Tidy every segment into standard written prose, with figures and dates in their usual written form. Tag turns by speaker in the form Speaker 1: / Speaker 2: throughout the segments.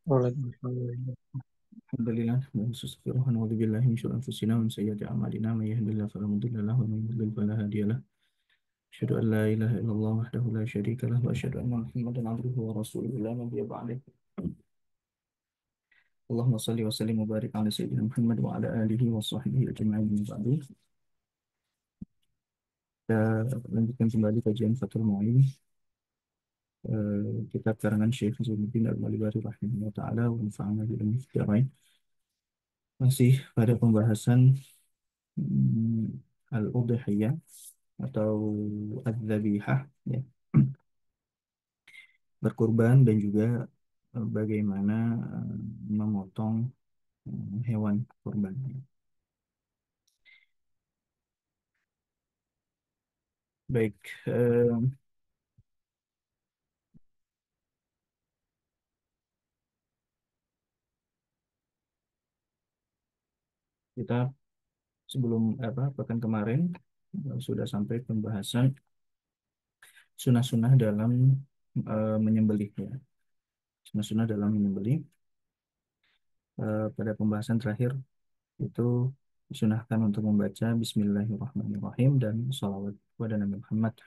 Speaker 1: Waalaikumsalam.
Speaker 2: Alhamdulillah, wa na'udzu billahi min syururi anfusina wa min sayyiati a'malina may yahdihillahu fala mudilla lahu wa may yudlil fala hadiya lahu. Asyhadu an la ilaha illallah wahdahu la syarika lahu wa asyhadu anna Muhammadan abduhu wa rasuluhu la nabiyya ba'dahu. Allahumma shalli wa sallim wa barik ala sayyidina Muhammad wa ala alihi wa sahbihi ajma'in min ba'du. Kita lanjutkan kembali kajian Fathul Mu'in, kitab karangan Syekh Zainuddin Al-Malibari rahimahullah taala wa nafa'ana bi ilmihi fid dharain. Masih pada pembahasan al-udhiyah atau adzabihah, ya, berkurban dan juga bagaimana memotong hewan kurban. Baik, kita sebelum pekan kemarin sudah sampai pembahasan sunah-sunah dalam menyembelih, ya. Sunah-sunah dalam menyembelih. Pada pembahasan terakhir itu disunahkan untuk membaca Bismillahirrahmanirrahim dan sholawat kepada Nabi Muhammad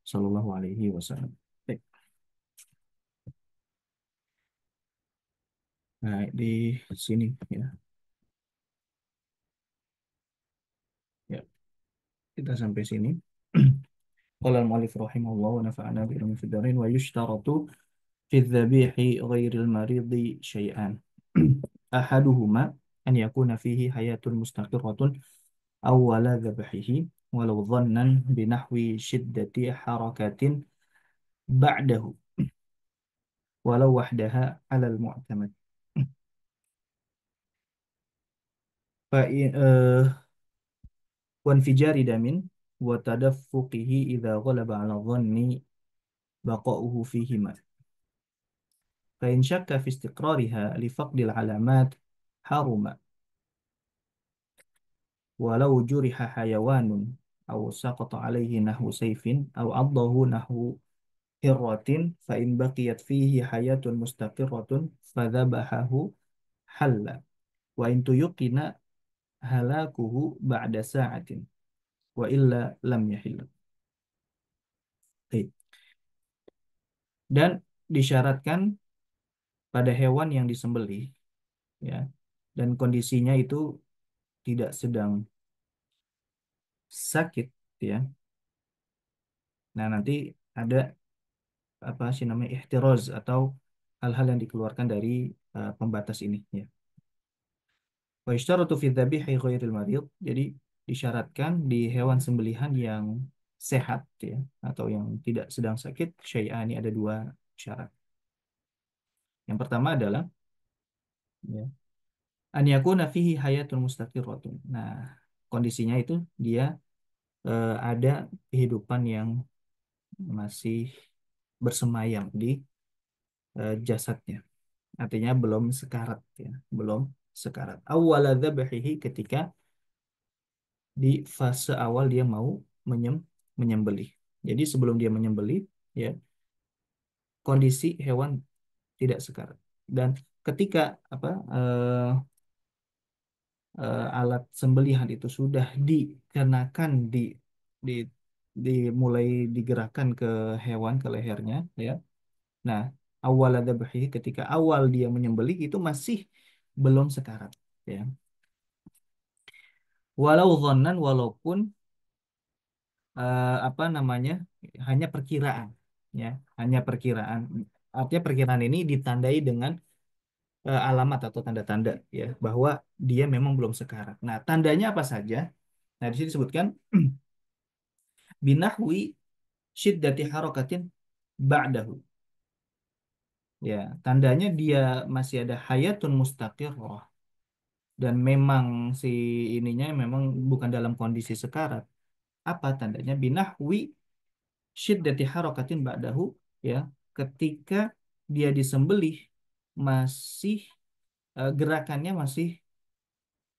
Speaker 2: Sallallahu Alaihi Wasallam. Baik. Nah, di sini, ya, ya, kita sampai sini. Qala al-mu'allif rahimahullah wa nafa'ana bi ilmi fid dharain wa yushtaratu fi adh-dhabihi ghairil maridi syai'an. Ahaduhuma an yakuna fihi hayatun mustaqirratun awwala dhabhihi walau dhannan binahwi shiddati harakatin ba'dahu walau wahdaha 'ala al-mu'tamad. Fa وانفجار دم وتدفقه إذا غلب على الظن بقاؤه فيهما فإن شك في استقرارها لفقد العلامات حرم ولو جرح حيوان أو سقط عليه نحو سيف أو عضه نحو هرة فإن بقيت فيه حياة مستقرة فذبحه حل وإن تيقن هلاكه بعد ساعة وإلا لم يحل. Dan disyaratkan pada hewan yang disembelih, ya, dan kondisinya itu tidak sedang sakit, ya. Nah, nanti ada apa sih namanya ihtiroz atau hal-hal yang dikeluarkan dari pembatas ini, ya. Wa yushtaratu fi dhabihi ghairil marid. Jadi disyaratkan di hewan sembelihan yang sehat, ya, atau yang tidak sedang sakit, syai'ani, ada dua syarat. Yang pertama adalah, ya, an yakuna fihi hayatun mustaqirratun. Nah, kondisinya itu dia ada kehidupan yang masih bersemayam di jasadnya. Artinya belum sekarat, ya, belum sekarat. Awwala dzabhihi, ketika di fase awal dia mau menyembelih. Jadi sebelum dia menyembelih, ya, kondisi hewan tidak sekarat. Dan ketika apa alat sembelihan itu sudah dikenakan di mulai digerakkan ke hewan, ke lehernya, ya. Nah, awal dzabhi, ketika awal dia menyembelih itu masih belum sekarat, ya. Walau dhannan, walaupun apa namanya, hanya perkiraan, ya, hanya perkiraan. Artinya perkiraan ini ditandai dengan alamat atau tanda-tanda, ya, bahwa dia memang belum sekarat. Nah, tandanya apa saja? Nah, di sini disebutkan binahwi syiddati harakatin ba'dahu. Ya, tandanya dia masih ada hayatun mustaqirrah dan memang si ininya memang bukan dalam kondisi sekarat. Apa tandanya? Binahwi syiddati harakatin ba'dahu, ya, ketika dia disembelih masih gerakannya masih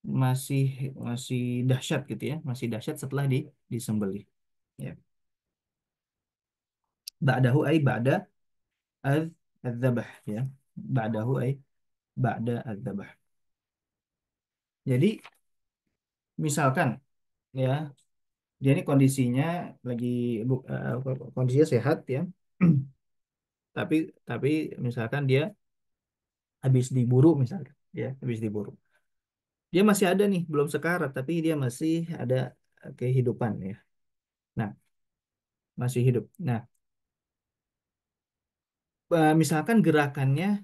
Speaker 2: masih masih dahsyat, gitu, ya, masih dahsyat setelah disembelih, ya. Ba'dahu ay ba'da adzabah, ya. Ba'dahu ay ba'da adzabah. Jadi misalkan ya, dia ini kondisinya lagi kondisinya sehat ya. Tapi tapi misalkan dia habis diburu misalkan ya, habis diburu. Dia masih ada nih, belum sekarat tapi dia masih ada kehidupan ya. Nah, masih hidup. Nah, misalkan gerakannya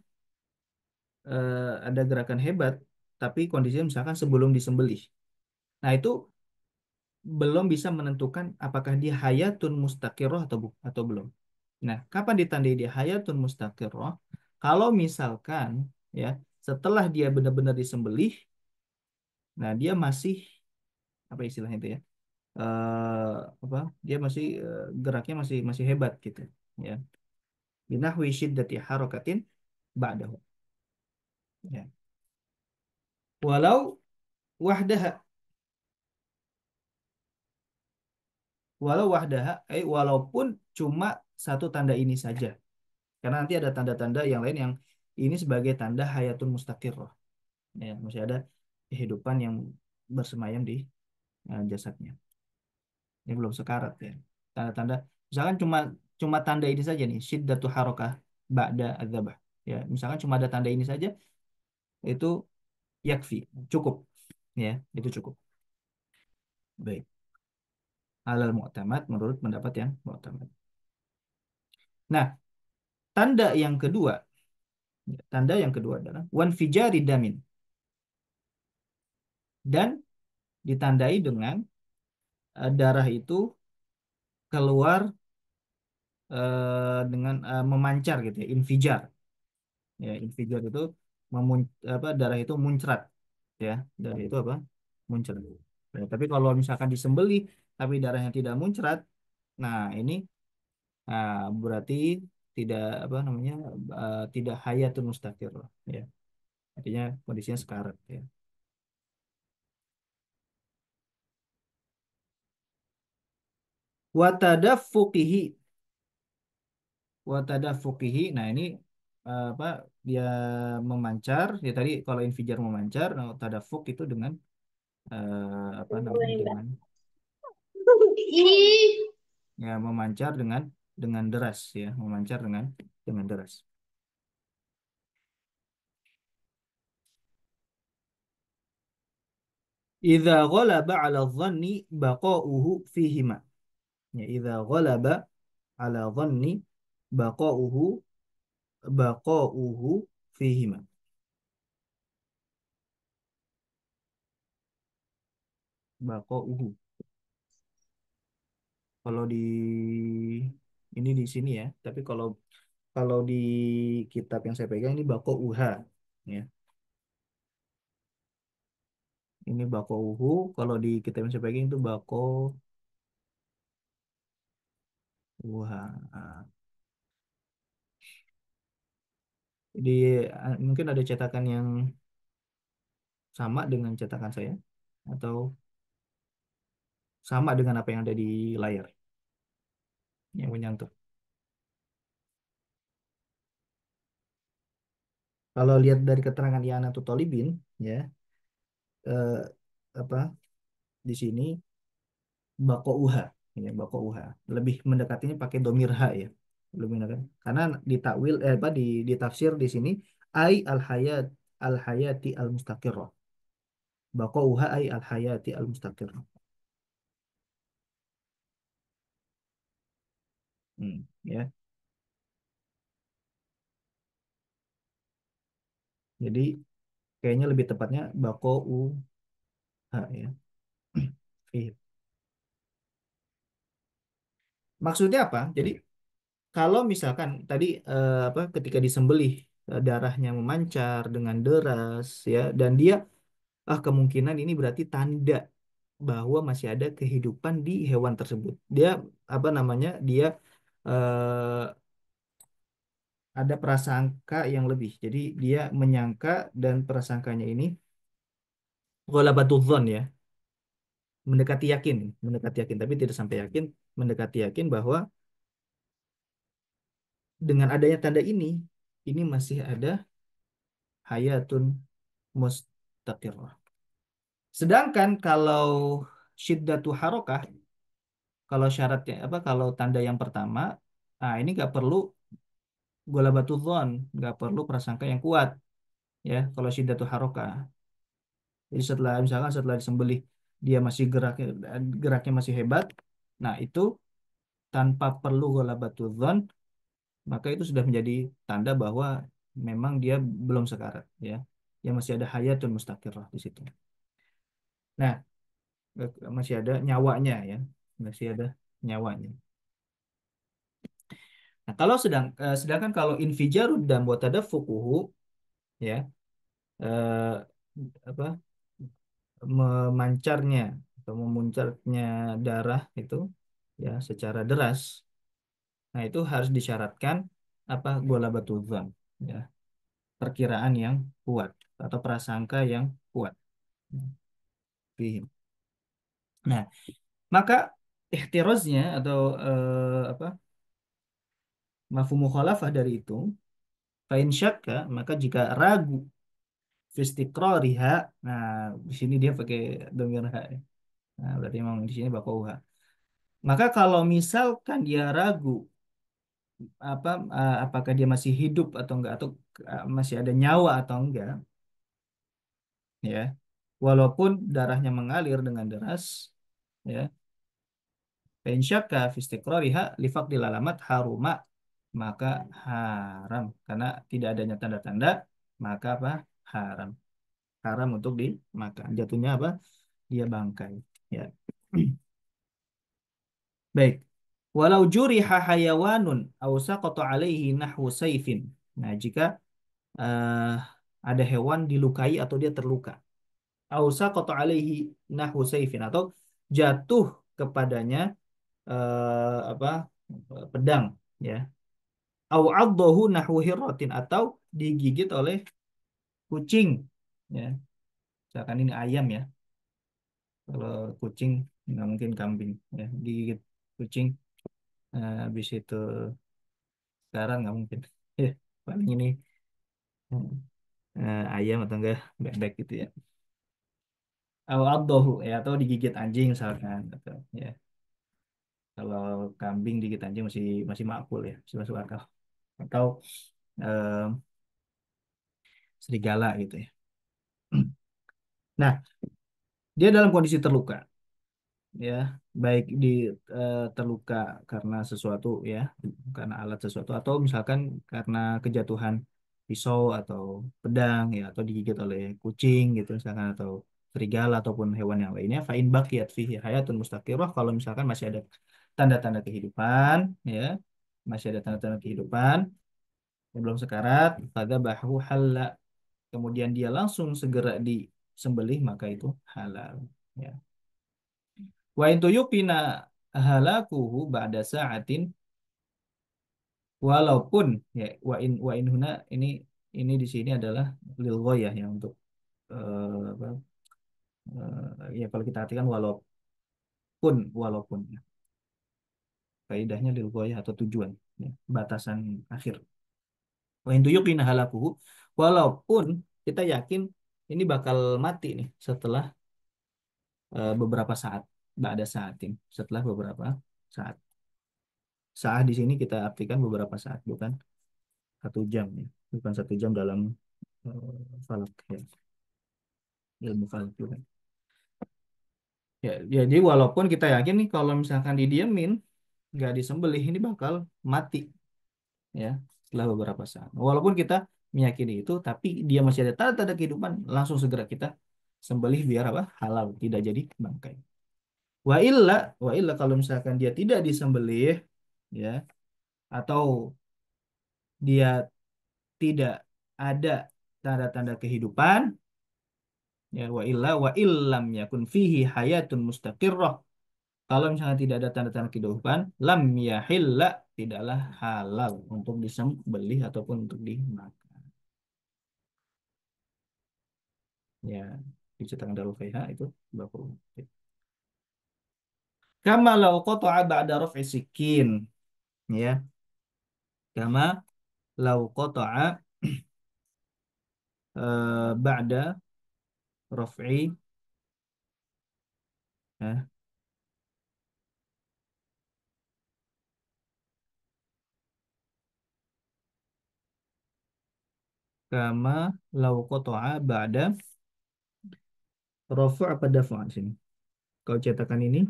Speaker 2: ada gerakan hebat tapi kondisinya misalkan sebelum disembelih. Nah, itu belum bisa menentukan apakah dia hayatun mustaqirroh atau belum. Nah, kapan ditandai dia hayatun mustaqirroh? Kalau misalkan ya setelah dia benar-benar disembelih, nah dia masih apa istilahnya itu ya? Apa? Dia masih geraknya masih masih hebat gitu ya. Binahwi syiddati harokatin ba'dahu. Ya. Walau wahdaha, walau wahdaha, walaupun cuma satu tanda ini saja. Karena nanti ada tanda-tanda yang lain yang ini sebagai tanda hayatun mustaqirroh. Ya, masih ada kehidupan yang bersemayam di jasadnya. Ini belum sekarat ya. Tanda-tanda, misalkan cuma cuma tanda ini saja nih, syiddatu harokah ba'da adzabah. Ya, misalkan cuma ada tanda ini saja, itu yakfi, cukup. Ya, itu cukup. Baik. Alal mu'tamad menurut pendapat yang mu'tamad. Nah, tanda yang kedua, tanda yang kedua adalah wan fijari damin, dan ditandai dengan darah itu keluar dengan memancar gitu ya, infijar. Ya, infijar itu apa, darah itu muncrat ya, darah itu apa? Muncrat. Ya, tapi kalau misalkan disembelih tapi darahnya tidak muncrat, nah ini berarti tidak apa namanya, tidak hayatun mustaqir ya. Artinya kondisinya sekarat ya. Watadafuqihi, watadafuqihi. Nah, ini apa, dia memancar ya, tadi kalau infijar memancar, nah tadafuk itu dengan apa namanya, dengan ya memancar dengan deras ya, memancar dengan deras. Idza ghalaba 'ala dhanni baqa'uhu fihima. Ya, idza ghalaba 'ala dhanni baqa'uhu baqa'uhu fihima. Baqa'uhu. Kalau di ini di sini ya, tapi kalau kalau di kitab yang saya pegang ini baqa'uha ya. Ini baqa'uhu, kalau di kitab yang saya pegang itu baqa'uha. Ah, di mungkin ada cetakan yang sama dengan cetakan saya atau sama dengan apa yang ada di layar yang menyangkut. Kalau lihat dari keterangan Yana Tutolibin ya, eh, apa di sini bako uha ya, bako uha lebih mendekatinya pakai domir ha ya, lebih mendekat karena ditakwil apa di tafsir di sini ai al hayati al mustaqirrah, bako uha ai al hayati al mustaqirrah. Ya, jadi kayaknya lebih tepatnya bako uha ya. Iya. Maksudnya apa? Jadi kalau misalkan tadi apa, ketika disembelih darahnya memancar dengan deras ya, dan dia kemungkinan ini berarti tanda bahwa masih ada kehidupan di hewan tersebut. Dia apa namanya? Dia eh, ada prasangka yang lebih. Jadi dia menyangka dan prasangkanya ini ghalabatul dzan ya, mendekati yakin tapi tidak sampai yakin, mendekati yakin bahwa dengan adanya tanda ini masih ada hayatun mustaqirrah. Sedangkan kalau syiddatu harokah, kalau syaratnya apa, kalau tanda yang pertama, nah ini nggak perlu golabatul dzon, nggak perlu prasangka yang kuat, ya. Kalau syiddatu harokah, jadi setelah misalkan setelah disembelih dia masih geraknya masih hebat, nah itu tanpa perlu golabatul dzon, maka itu sudah menjadi tanda bahwa memang dia belum sekarat, ya. Ya masih ada hayatun mustaqirrah di situ. Nah, masih ada nyawanya, ya. Masih ada nyawanya. Nah, kalau sedangkan kalau infijarud dam wa tadaffuquhu, ya, eh, apa, memancarnya atau memuncratnya darah itu, ya, secara deras, nah itu harus disyaratkan apa, golabatul dzan, ya, perkiraan yang kuat atau prasangka yang kuat. Fihim. Nah, maka ihtiroznya atau apa, mafhum mukhalafah dari itu, fa in syakka, maka jika ragu fi istiqrariha, nah di sini dia pakai dhamir ha, ya. Nah, berarti memang di sini baku ha. Maka kalau misalkan dia ragu apa, apakah dia masih hidup atau enggak, atau masih ada nyawa atau enggak, ya, walaupun darahnya mengalir dengan deras, ya, fa in syakka fi istiqrariha li faqdil alamat haruma, maka haram karena tidak adanya tanda-tanda, maka apa, haram, haram untuk dimakan, jatuhnya apa, dia bangkai, ya. Baik, walau juriha hayawanun aw saqata alaihi nahwu saifin, nah jika eh, ada hewan dilukai atau dia terluka, aw saqata alaihi nahwu saifin, atau jatuh kepadanya apa, pedang, ya, au addahu nahwu hirratin, atau digigit oleh kucing, ya, misalkan ini ayam, ya, kalau kucing nggak mungkin kambing, ya, digigit kucing, habis itu sekarang nggak mungkin, ya, paling ini ayam atau enggak bebek gitu, ya, au addahu, ya, atau digigit anjing misalkan, atau, ya, kalau kambing digigit anjing masih masih makul, ya, masih masuk akal, atau eh, serigala gitu, ya. Nah, dia dalam kondisi terluka, ya, baik terluka karena sesuatu, ya, karena alat sesuatu, atau misalkan karena kejatuhan pisau atau pedang, ya, atau digigit oleh kucing gitu misalkan, atau serigala ataupun hewan yang lainnya, fa in baqiyat fihi hayatun mustaqirrah, kalau misalkan masih ada tanda-tanda kehidupan, ya, masih ada tanda-tanda kehidupan, yang belum sekarat, pada bahu halal, kemudian dia langsung segera disembelih, maka itu halal, ya. Wa in tuyuqina halakuhu ba'da sa'atin, walaupun, ya, wa in huna, ini di sini adalah lil ghayah, ya, untuk apa, ya, kalau kita artikan walaupun, ya, kaidahnya lil ghayah atau tujuan, ya, batasan akhir. Wa in tuyuqina halakuhu, walaupun kita yakin ini bakal mati nih setelah beberapa saat, ba'da sa'atin, setelah beberapa saat. Saat di sini kita artikan beberapa saat, bukan 1 jam, ya, bukan 1 jam dalam falak, ya, ilmu falak juga, ya. Jadi walaupun kita yakin nih kalau misalkan didiemin nggak disembelih ini bakal mati, ya, setelah beberapa saat, walaupun kita meyakini itu, tapi dia masih ada tanda-tanda kehidupan, langsung segera kita sembelih biar apa, halal, tidak jadi bangkai. wa illa wa illa kalau misalkan dia tidak disembelih, ya, atau dia tidak ada tanda-tanda kehidupan, ya, wa illam yakun fihi hayatun mustaqirrah, kalau misalnya tidak ada tanda-tanda kehidupan, lam yahilla, tidaklah halal untuk disembelih ataupun untuk dimakan, ya, diceritakan dalam FH itu baku. Kama lau qata'a ba'da raf'i sikin, ya, kama lau qata'a ba'da raf'i eh, kama law qata'a ba'da rafu' apa daf'a di sini. Kalau cetakan ini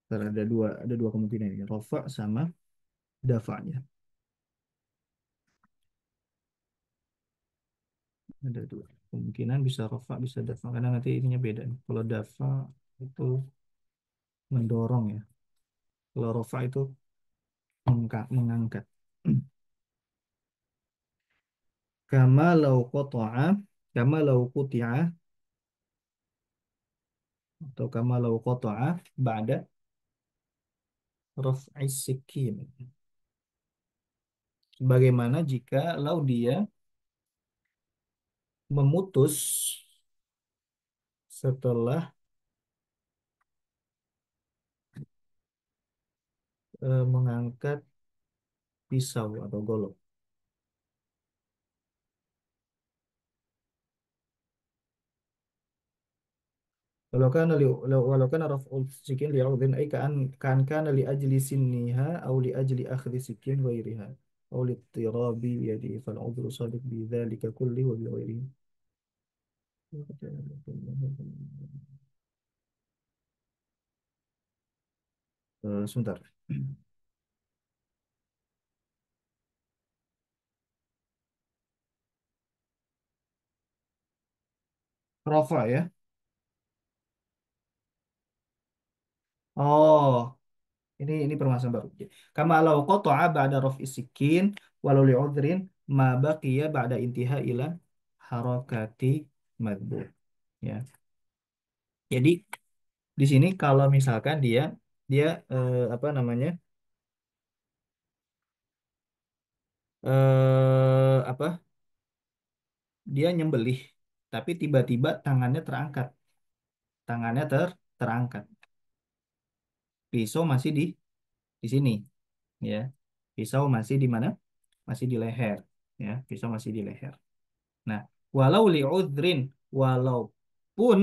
Speaker 2: karena ada dua kemungkinan ini, rafa' sama dafa'nya. Ada dua kemungkinan bisa rafa' bisa daf'a karena nanti ininya beda nih. Kalau daf'a itu mendorong ya. Kalau rafa' itu mengangkat. Kama law qata'a kama law quti'a atau kama law qata'a ba'da raf'is sikin. Bagaimana jika lau dia memutus setelah mengangkat pisau atau golok. Walau kana raf'ul sikin li 'udhin ay kan kana li ajli sinniha aw li ajli akhdhi sikin ghairiha aw li ittirabi yadi fal 'udhru sadiq bi dzalika kulli wa bi ghairihi. Sebentar. Rafa ya. Oh, ini permasalahan baru. Kama law qata'a ba'da raf'is sikin walau li'udhrin ma baqiya ba'da intiha ila harakati madbu. Ya. Jadi di sini kalau misalkan dia dia apa namanya? Apa? Dia nyembelih tapi tiba-tiba tangannya terangkat. Tangannya terangkat. Pisau masih di sini, ya. Pisau masih di mana? Masih di leher, ya. Pisau masih di leher. Nah, walau li'udhrin, walaupun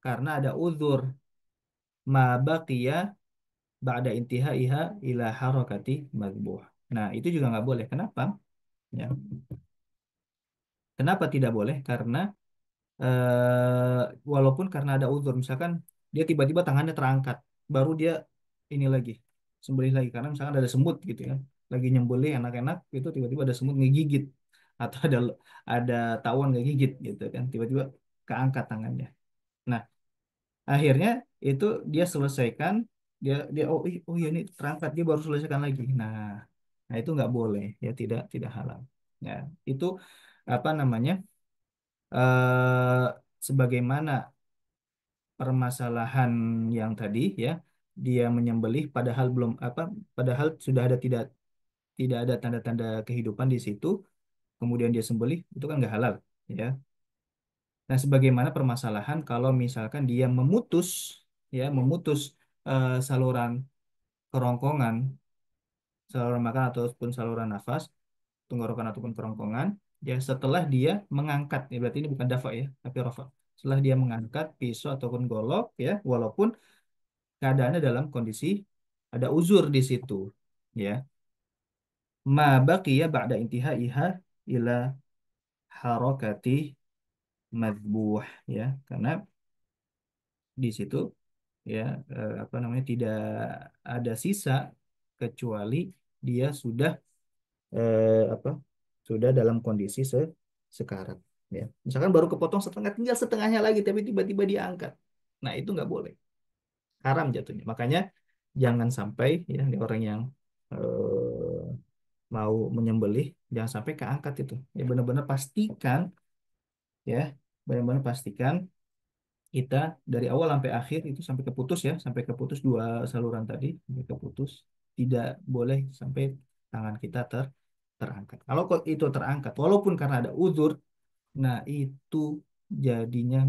Speaker 2: karena ada uzur, ma baqiya ba'da intihaiha ila harakati madbuh. Nah, itu juga nggak boleh. Kenapa? Ya. Kenapa tidak boleh? Karena walaupun karena ada uzur, misalkan dia tiba-tiba tangannya terangkat, baru dia ini lagi, sembelih lagi. Karena misalkan ada semut gitu ya, lagi nyembelih enak-enak, itu tiba-tiba ada semut ngegigit, atau ada tawon ngegigit gitu kan, tiba-tiba keangkat tangannya. Nah, akhirnya itu dia selesaikan, dia oh iya ini terangkat, dia baru selesaikan lagi. Nah itu nggak boleh ya, tidak halal. Ya itu apa namanya sebagaimana permasalahan yang tadi ya, dia menyembelih padahal belum apa, padahal sudah ada tidak ada tanda-tanda kehidupan di situ, kemudian dia sembelih, itu kan nggak halal ya. Nah sebagaimana permasalahan kalau misalkan dia memutus ya, memutus saluran kerongkongan, saluran makan ataupun saluran nafas, tenggorokan ataupun kerongkongan, ya setelah dia mengangkat, ya berarti ini bukan dafa ya, tapi rafa. Setelah dia mengangkat pisau ataupun golok, ya walaupun keadaannya dalam kondisi ada uzur di situ, ya. Ma baqiya ba'da intihaiha ila harakati madbuh, ya, karena di situ ya apa namanya tidak ada sisa kecuali dia sudah apa sudah dalam kondisi sekarat, ya. Misalkan baru kepotong setengah, tinggal setengahnya lagi tapi tiba-tiba diangkat, nah itu nggak boleh, haram jatuhnya. Makanya jangan sampai ya ini orang yang mau menyembelih jangan sampai keangkat itu, ya benar-benar pastikan, ya benar-benar pastikan kita dari awal sampai akhir itu sampai keputus, ya sampai keputus dua saluran tadi sampai keputus, tidak boleh sampai tangan kita terangkat. Kalau kok itu terangkat walaupun karena ada uzur, nah itu jadinya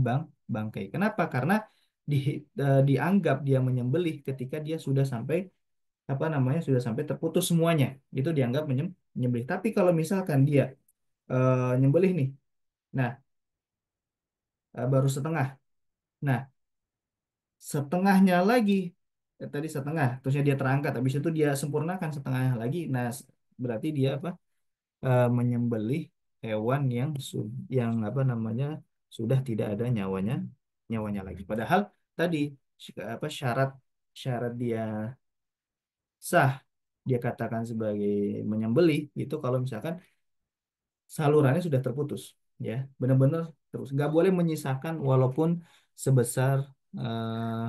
Speaker 2: bangkai. Kenapa? Karena di, dianggap dia menyembelih ketika dia sudah sampai apa namanya sudah sampai terputus semuanya, itu dianggap menyembelih. Tapi kalau misalkan dia nyembelih nih, nah baru setengah, nah setengahnya lagi, tadi setengah, terusnya dia terangkat, habis itu dia sempurnakan setengahnya lagi, nah berarti dia apa menyembelih hewan yang apa namanya sudah tidak ada nyawanya lagi. Padahal tadi apa syarat syarat dia sah dia katakan sebagai menyembelih itu kalau misalkan salurannya sudah terputus, ya benar-benar terus nggak boleh menyisakan walaupun sebesar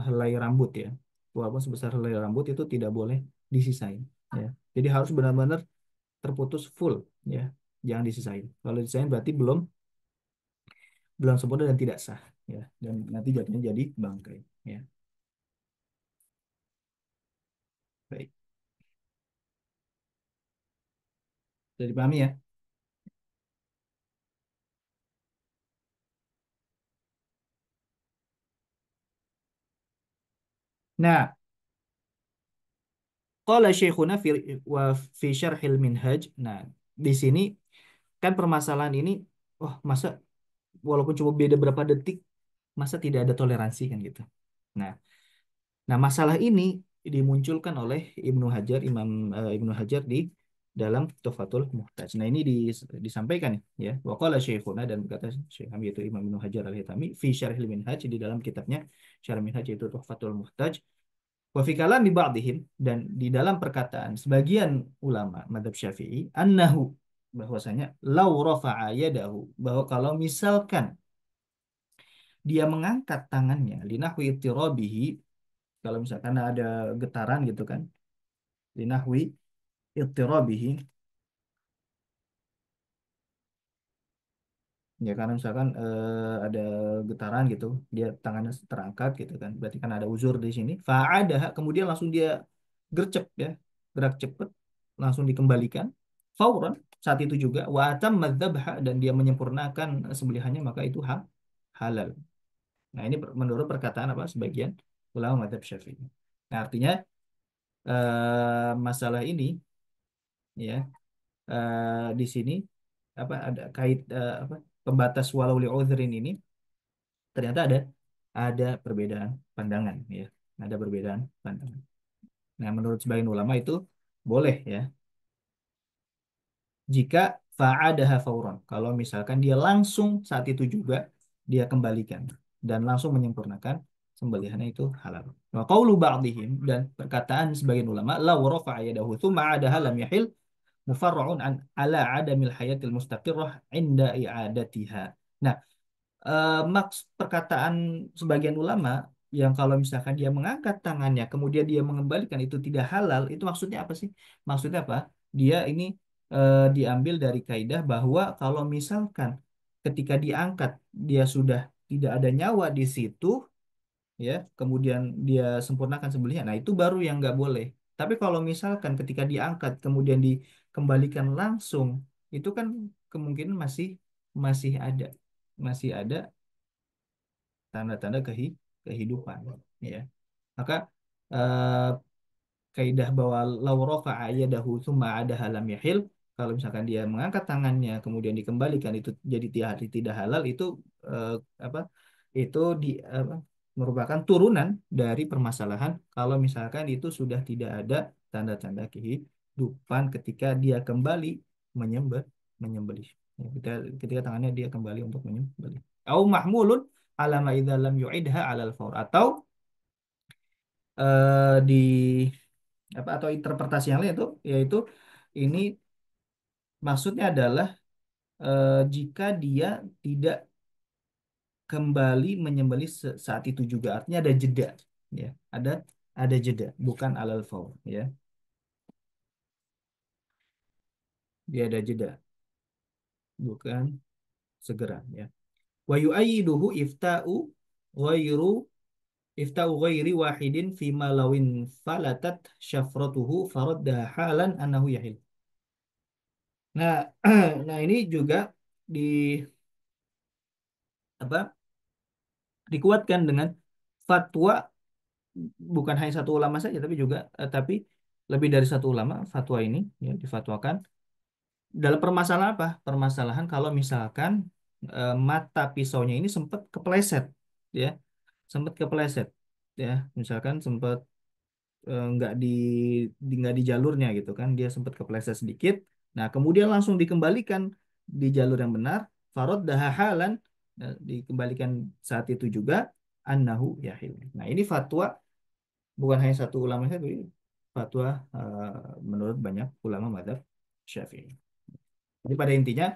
Speaker 2: helai rambut, ya walaupun sebesar helai rambut itu tidak boleh disisain, ya jadi harus benar-benar terputus full, ya jangan disisain. Kalau disisain berarti belum sempurna dan tidak sah, ya dan nanti jatuhnya jadi bangkai, ya. Baik, jadi dipahami ya. Nah, qala syekhuna fi syarhil minhaj. Nah, di sini kan permasalahan ini, oh masa walaupun cuma beda berapa detik, masa tidak ada toleransi kan gitu. Nah, masalah ini dimunculkan oleh Ibnu Hajar, Ibnu Hajar di dalam Tuhfatul Muhtaj. Nah, ini disampaikan ya. Wa qala syekhuna, dan berkata Syekh kami yaitu Imam Ibnu Hajar Al-Haytami fi Syarhil Minhaj, di dalam kitabnya Syarh Minhaj yaitu Tuhfatul Muhtaj. Wa fi kalami ba'dihim, dan di dalam perkataan sebagian ulama mazhab Syafi'i, annahu, bahwasanya lau rafa'a yadahu, bahwa kalau misalkan dia mengangkat tangannya linahwi ittirabihi, kalau misalkan ada getaran gitu kan, linahwi ittirabihi, ya karena misalkan ada getaran gitu, dia tangannya terangkat gitu kan, berarti kan ada uzur di sini. Fa'ada, kemudian langsung dia gercep, ya gerak cepet, langsung dikembalikan fauran saat itu juga, wa atamma dzabha, dan dia menyempurnakan sembelihannya, maka itu halal. Nah, ini menurut perkataan apa sebagian ulama madzhab Syafi'i. Nah, artinya masalah ini, ya di sini apa ada kait apa pembatas walau li udhrin ini ternyata ada perbedaan pandangan, ya ada perbedaan pandangan. Nah, menurut sebagian ulama itu boleh, ya jika fa'adaha fauran, kalau misalkan dia langsung saat itu juga dia kembalikan dan langsung menyempurnakan sembelihannya, itu halal. Wa qaulu ba'dihim, dan perkataan sebagian ulama, la rafa'a yadahu tsumma 'adaha lam yahil, mufarra'un an ala 'adamil hayatil mustaqirrah 'inda i'adatiha. Nah, maks perkataan sebagian ulama yang kalau misalkan dia mengangkat tangannya kemudian dia mengembalikan itu tidak halal, itu maksudnya apa sih? Maksudnya apa? Dia ini diambil dari kaidah bahwa kalau misalkan ketika diangkat dia sudah tidak ada nyawa di situ, ya kemudian dia sempurnakan sembelihnya, nah itu baru yang nggak boleh. Tapi kalau misalkan ketika diangkat kemudian dikembalikan langsung, itu kan kemungkinan masih masih ada masih ada tanda-tanda kehidupan, ya maka eh, kaidah bahwa law rafa'a yadahu tsumma adaha lam yahil, kalau misalkan dia mengangkat tangannya kemudian dikembalikan itu jadi tidak halal, itu eh, apa itu apa, merupakan turunan dari permasalahan kalau misalkan itu sudah tidak ada tanda-tanda kehidupan ketika dia kembali menyembelih, ya, ketika tangannya dia kembali untuk menyembelih, au mahmulun ala ma idza lam yu'idha alal faur, atau di apa atau interpretasi yang lain itu yaitu ini maksudnya adalah jika dia tidak kembali menyembelih saat itu juga, artinya ada jeda, ya ada jeda, bukan alal faur, ya dia ada jeda, bukan segera, ya. Wa yu'ayyiduhu ghairu ifta'u ghairi wahidin fima lawin falatat syafratuhu faraddaha halan annahu yahil. Nah, nah ini juga di apa dikuatkan dengan fatwa bukan hanya satu ulama saja, tapi juga tapi lebih dari satu ulama fatwa ini ya difatwakan dalam permasalahan apa? Permasalahan kalau misalkan mata pisaunya ini sempat kepleset, ya, sempat kepleset, ya, misalkan sempat nggak di jalurnya gitu kan, dia sempat kepleset sedikit. Nah, kemudian langsung dikembalikan di jalur yang benar, farod dahahalan, dikembalikan saat itu juga annahu yahil. Nah, ini fatwa bukan hanya satu ulama saja, ini fatwa menurut banyak ulama mazhab Syafi'i. Jadi pada intinya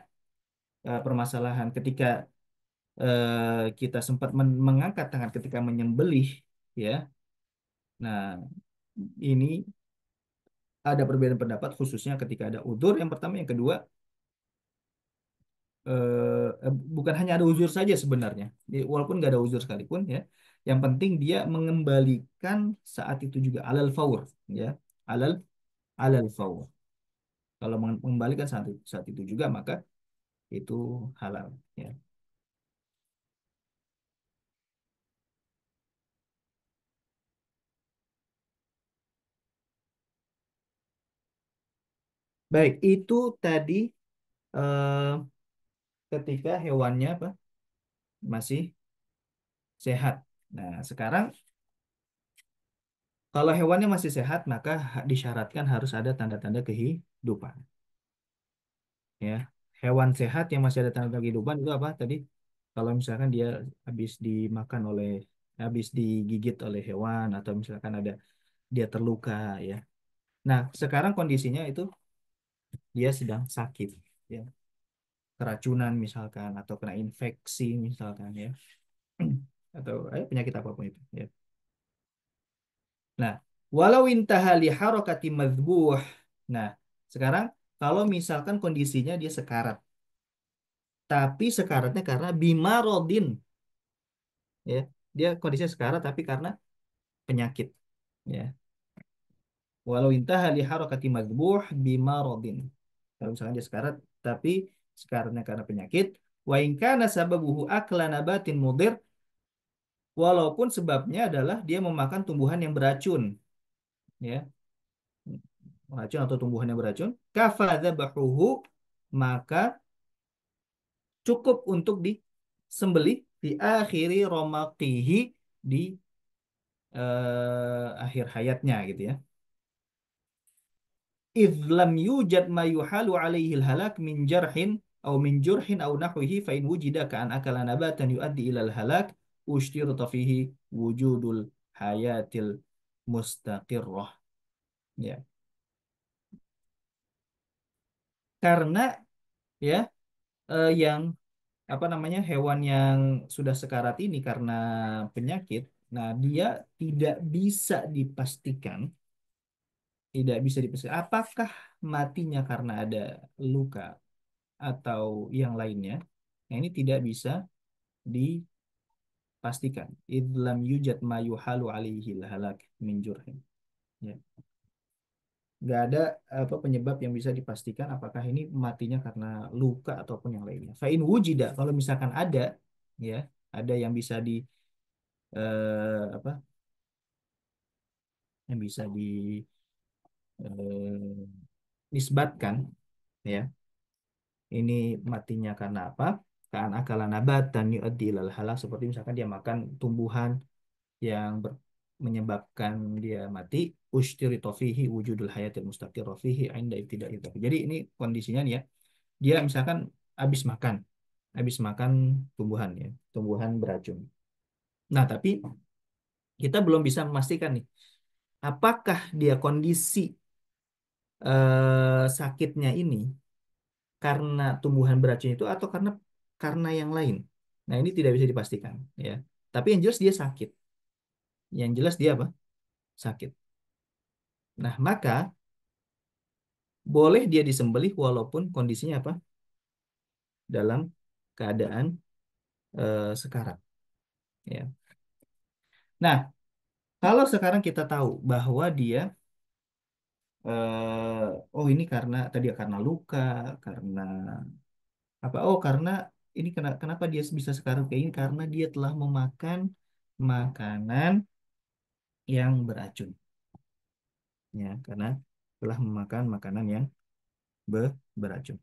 Speaker 2: permasalahan ketika kita sempat mengangkat tangan ketika menyembelih, ya. Nah, ini ada perbedaan pendapat khususnya ketika ada udzur yang pertama, yang kedua bukan hanya ada uzur saja sebenarnya. Jadi, walaupun nggak ada uzur sekalipun, ya, yang penting dia mengembalikan saat itu juga alal faur, ya, alal alal faur. Kalau mengembalikan saat itu juga maka itu halal, ya. Baik, itu tadi eh, ketika hewannya apa masih sehat. Nah, sekarang kalau hewannya masih sehat maka disyaratkan harus ada tanda-tanda kehidupan, ya. Hewan sehat yang masih ada tanda kehidupan itu apa tadi? Kalau misalkan dia habis dimakan oleh, habis digigit oleh hewan, atau misalkan ada dia terluka, ya. Nah, sekarang kondisinya itu dia sedang sakit, ya. Keracunan misalkan atau kena infeksi misalkan, ya. Atau penyakit apapun itu, ya. Nah, walau intaha li harakati madhbuh. Nah, sekarang kalau misalkan kondisinya dia sekarat, tapi sekaratnya karena bimarodin, ya. Dia kondisinya sekarat tapi karena penyakit, ya. Walau intaha li harakati madhbuh bimarodin. Kalau misalkan dia sekarat tapi sekaratnya karena penyakit, wa in kana sababuhu akla nabatin mudir, walaupun sebabnya adalah dia memakan tumbuhan yang beracun, ya. Racun atau tumbuhan yang beracun, kafadzabahuhu, maka cukup untuk disembelih di akhiri romaqihi, di akhir hayatnya gitu, ya. Idh lam yujad ma yuhalu alaihi halak min jarhin au min jurhin au nahwihi fa in wujida ka'an akala nabatan yuaddi ilal halak ushtirata fihi wujudul hayatil mustaqirrah, ya. Karena, ya, yang apa namanya, hewan yang sudah sekarat ini karena penyakit, nah dia tidak bisa dipastikan, apakah matinya karena ada luka atau yang lainnya. Nah, ini tidak bisa dipastikan. Idlam yujad ma yuhalu alaihi halak min jurhin. Ya. Nggak ada apa penyebab yang bisa dipastikan apakah ini matinya karena luka ataupun yang lainnya. Fa'in wujida, kalau misalkan ada, ya, ada yang bisa apa yang bisa nisbatkan, ya, ini matinya karena apa, kan akalan nabat dan yu'addi ilal halak, seperti misalkan dia makan tumbuhan yang menyebabkan dia mati, ushtiri fihi wujudul hayatil mustaqirrah fihi inda ibtida'i dzalik. Jadi ini kondisinya nih, ya, dia misalkan habis makan tumbuhan, ya, tumbuhan beracun. Nah, tapi kita belum bisa memastikan nih apakah dia kondisi sakitnya ini karena tumbuhan beracun itu atau karena yang lain. Nah, ini tidak bisa dipastikan, ya. Tapi yang jelas dia sakit. Yang jelas dia apa? Sakit. Nah, maka boleh dia disembelih walaupun kondisinya apa? Dalam keadaan sekarat, ya. Nah, kalau sekarang kita tahu bahwa dia oh, ini karena luka, karena apa? Oh, karena ini kenapa dia bisa sekarat kayak ini? Karena dia telah memakan makanan yang beracun. ya, karena telah memakan makanan yang beracun.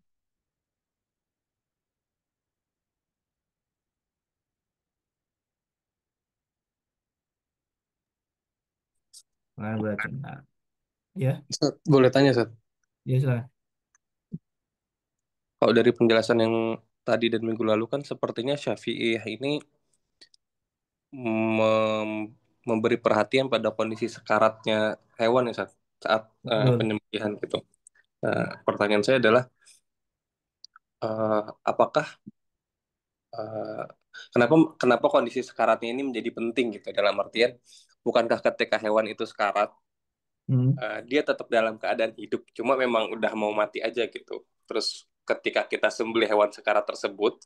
Speaker 2: Makanan beracun. Nah, ya,
Speaker 1: Ustaz, boleh tanya, Ustaz?
Speaker 2: ya silakan.
Speaker 1: Kalau dari penjelasan yang tadi dan minggu lalu kan sepertinya Syafi'i ini memberi perhatian pada kondisi sekaratnya hewan ya saat
Speaker 2: Betul.
Speaker 1: penyembelihan gitu. Pertanyaan saya adalah apakah eh, kenapa kenapa kondisi sekaratnya ini menjadi penting gitu dalam artian bukankah ketika hewan itu sekarat
Speaker 2: Hmm.
Speaker 1: dia tetap dalam keadaan hidup cuma memang udah mau mati aja gitu. Terus ketika kita sembelih hewan sekarat tersebut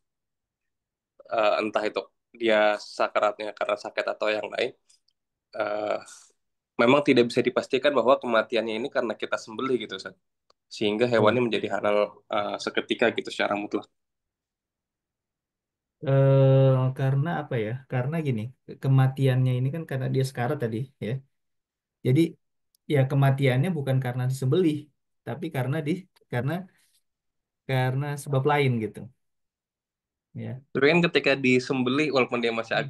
Speaker 1: entah itu dia sakaratnya karena sakit atau yang lain eh, memang tidak bisa dipastikan bahwa kematiannya ini karena kita sembelih gitu Ustaz. Sehingga hewannya
Speaker 2: Betul.
Speaker 1: menjadi halal seketika gitu secara mutlak.
Speaker 2: Karena apa ya? Karena gini, kematiannya ini kan karena dia sekarat tadi, ya. Jadi ya kematiannya bukan karena disembelih, tapi karena sebab lain gitu, ya.
Speaker 1: Tapi kan ketika disembelih walaupun dia masih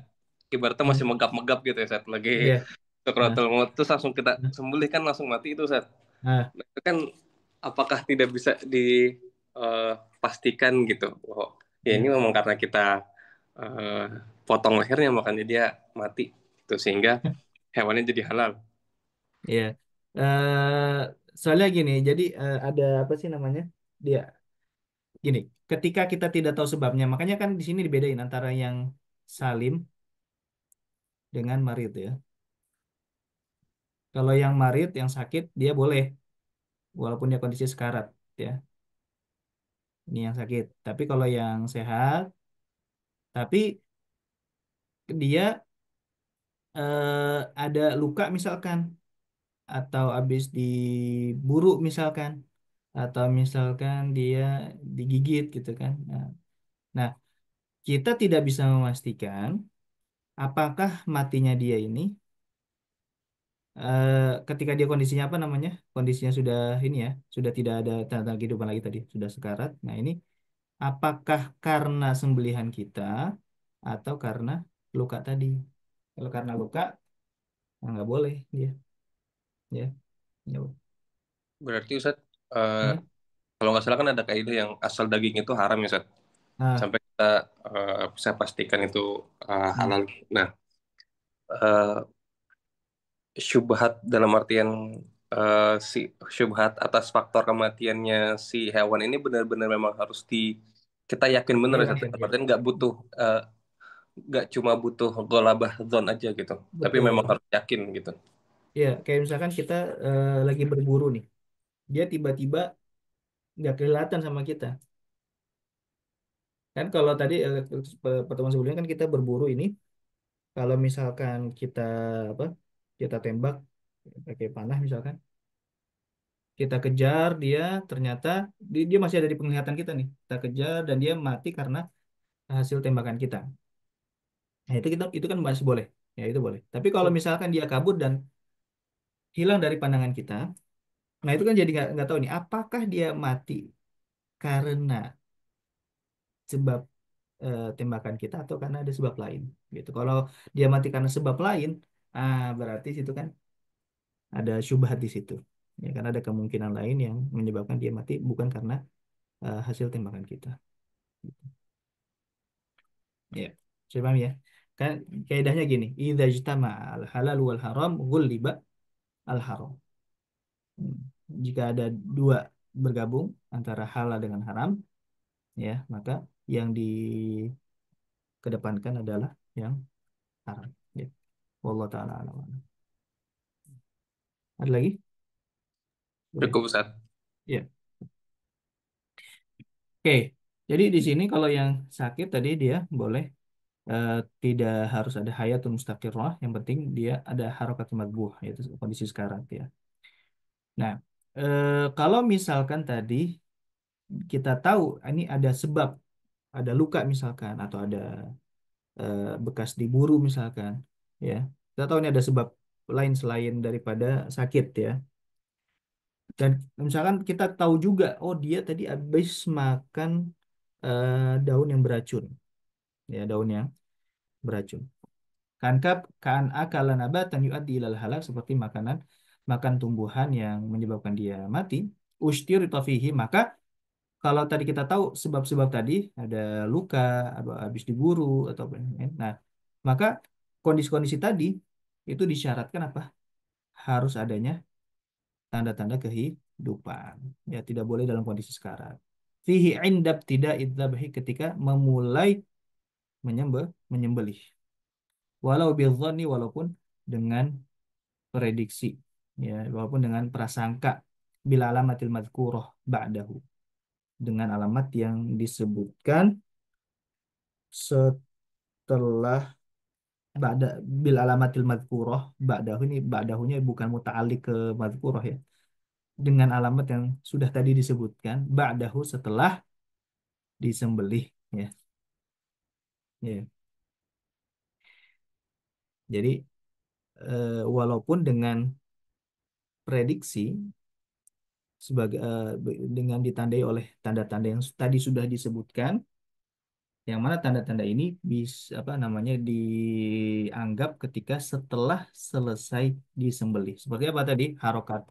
Speaker 1: ibaratnya masih
Speaker 2: Hmm.
Speaker 1: megap-megap gitu ya Ustaz. Lagi
Speaker 2: Iya. Nah,
Speaker 1: Sokratul maut terus langsung kita
Speaker 2: nah,
Speaker 1: sembelih kan langsung mati itu Ustaz.
Speaker 2: nah,
Speaker 1: Nah, itu kan apakah tidak bisa dipastikan gitu. Oh, ya ini
Speaker 2: ya,
Speaker 1: memang karena kita eh, potong lehernya makanya dia mati. Itu sehingga hewannya jadi halal.
Speaker 2: ya. Eh, Soalnya gini, jadi ada apa sih namanya? Dia gini, ketika kita tidak tahu sebabnya, makanya kan di sini dibedain antara yang salim dengan marid ya. Kalau yang marid, yang sakit, dia boleh, walaupun dia kondisi sekarat, ya. Ini yang sakit. Tapi kalau yang sehat, tapi dia ada luka misalkan, atau habis diburu misalkan, atau misalkan dia digigit gitu kan. Nah, kita tidak bisa memastikan apakah matinya dia ini eh, ketika dia kondisinya apa namanya, kondisinya sudah ini ya, sudah tidak ada tanda kehidupan lagi tadi, sudah sekarat. Nah ini apakah karena sembelihan kita atau karena luka tadi? Kalau karena luka, nah nggak boleh dia, ya, ya.
Speaker 1: Berarti Ustaz, eh,
Speaker 2: Hmm?
Speaker 1: kalau nggak salah kan ada kaidah yang asal daging itu haram ya Ustaz.
Speaker 2: Ah,
Speaker 1: Sampai kita bisa pastikan itu
Speaker 2: hmm.
Speaker 1: halal. Nah, eh, syubhat dalam artian si syubhat atas faktor kematiannya si hewan ini benar-benar memang harus kita yakin benar ya Ustaz.
Speaker 2: Dihilangkan
Speaker 1: Dalam
Speaker 2: ya.
Speaker 1: artian eh, nggak cuma butuh golabah zon aja gitu. Tapi memang
Speaker 2: Betul.
Speaker 1: harus yakin gitu.
Speaker 2: Ya, kayak misalkan kita lagi berburu nih, dia tiba-tiba nggak kelihatan sama kita. Kan kalau tadi pertemuan sebelumnya kan kita berburu ini, kalau misalkan kita apa, kita tembak pakai panah misalkan, kita kejar dia, ternyata dia masih ada di penglihatan kita nih. Kita kejar dan dia mati karena hasil tembakan kita. Nah, itu kan masih boleh. Ya, itu boleh. Tapi kalau misalkan dia kabur dan hilang dari pandangan kita, nah itu kan jadi nggak tahu nih, apakah dia mati karena sebab tembakan kita atau karena ada sebab lain gitu. Kalau dia mati karena sebab lain, berarti situ kan ada syubhat di situ. Ya, karena ada kemungkinan lain yang menyebabkan dia mati bukan karena hasil tembakan kita. Ya, saya paham ya. Kan kaidahnya gini, idza ijtama al halal wal haram ghulliba al haram. Hmm. Jika ada dua bergabung antara halal dengan haram, ya, maka yang dikedepankan adalah yang haram. Ya. Wallahu taala alam. Ada lagi? Boleh.
Speaker 1: Cukup Ustaz.
Speaker 2: Ya. Oke. Jadi di sini kalau yang sakit tadi dia boleh eh, tidak harus ada hayatun mustaqirrah, yang penting dia ada harokat madbuh, yaitu kondisi sekarat ya. Nah, kalau misalkan tadi kita tahu ini ada sebab, ada luka misalkan, atau ada bekas diburu misalkan, ya. Kita tahu ini ada sebab lain selain daripada sakit ya. Dan misalkan kita tahu juga, oh dia tadi habis makan eh, daun yang beracun, ya daun yang beracun. Kan akala nabatan yuaddi ilal halak, seperti makan tumbuhan yang menyebabkan dia mati. Ushtirita fihi, maka kalau tadi kita tahu sebab-sebab tadi, ada luka, habis diburu atau apa, ya. Nah, maka kondisi-kondisi tadi itu disyaratkan apa? Harus adanya tanda-tanda kehidupan. Ya, tidak boleh dalam kondisi sekarat. Fihi indab tidak idzabhi, ketika memulai menyembelih. Walau bidzanni, walaupun dengan prediksi, ya, walaupun dengan prasangka, bila alamatil madhkurah ba'dahu, dengan alamat yang disebutkan setelah ba'da, bil alamatil madhkurah ba'dahu, ini ba'dahunya bukan muta'alliq ke madhkurah, ya, dengan alamat yang sudah tadi disebutkan ba'dahu, setelah disembelih, ya. Ya. Jadi walaupun dengan prediksi, dengan ditandai oleh tanda-tanda yang tadi sudah disebutkan, yang mana tanda-tanda ini bisa apa namanya dianggap ketika setelah selesai disembelih. Seperti apa tadi? Harokat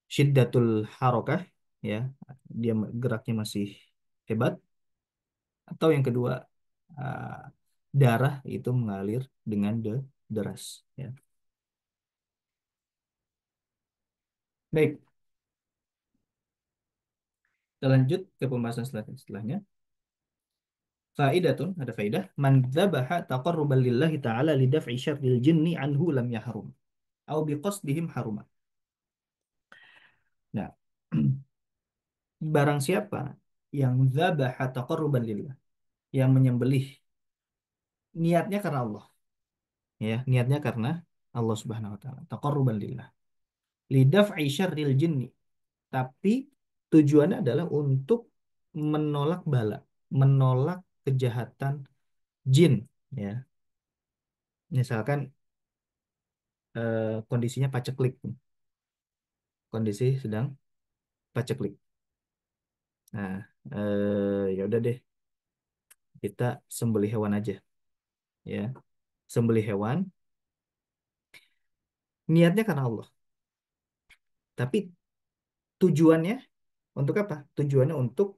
Speaker 2: syiddatul harokah, ya, dia geraknya masih hebat. Atau yang kedua, uh, darah itu mengalir dengan deras, ya. Baik, kita lanjut ke pembahasan setelahnya. Faidatun, ada faidah. Man dzabaha taqarruban lillahi ta'ala lidaf'i syarril jinni anhu lam yahrum. Au biqasdihim haruma. Nah, barang siapa yang dzabaha taqarruban lillah, yang menyembelih niatnya karena Allah, ya, niatnya karena Allah Subhanahu wa taala, taqarruban lillah. Lidaf'i syarril jinni, tapi tujuannya adalah untuk menolak bala, menolak kejahatan jin, ya. Misalkan kondisinya paceklik, kondisi sedang paceklik. Nah, ya udah deh, kita sembelih hewan aja, ya. Sembelih hewan, niatnya karena Allah. Tapi tujuannya untuk apa? Tujuannya untuk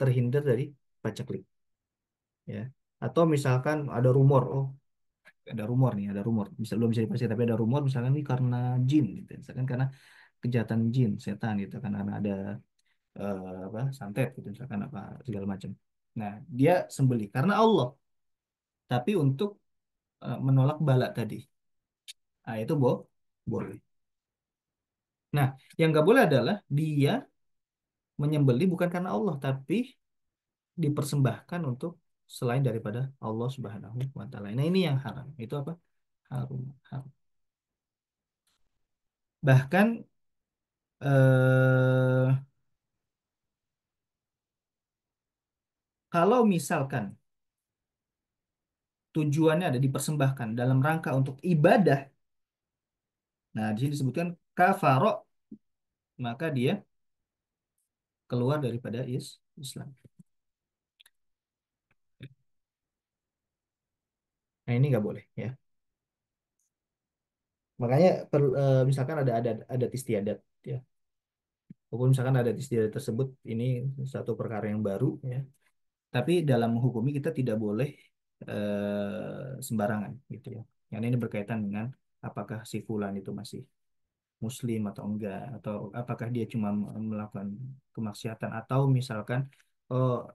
Speaker 2: terhindar dari paceklik, ya. Atau misalkan ada rumor, oh, ada rumor nih, ada rumor. Bisa belum bisa dipastikan, tapi ada rumor misalkan ini karena jin, gitu. Misalkan karena kejahatan jin, setan, gitu, karena ada apa, santet, gitu, misalkan apa segala macam. Nah, dia sembelih karena Allah, tapi untuk menolak bala tadi. Nah, itu boleh. Nah, yang nggak boleh adalah dia menyembelih bukan karena Allah, tapi dipersembahkan untuk selain daripada Allah Subhanahu wa taala. Nah, ini yang haram. Itu apa? Haram. Haram. Bahkan eh, kalau misalkan tujuannya ada dipersembahkan dalam rangka untuk ibadah, nah di sini disebutkan kafaro, maka dia keluar daripada Islam. Nah, ini nggak boleh, ya. Makanya misalkan ada adat istiadat, ya. Walaupun misalkan adat istiadat tersebut ini satu perkara yang baru, ya. Tapi dalam menghukumi kita tidak boleh sembarangan, gitu, ya. Yang ini berkaitan dengan apakah si fulan itu masih muslim atau enggak, atau apakah dia cuma melakukan kemaksiatan, atau misalkan oh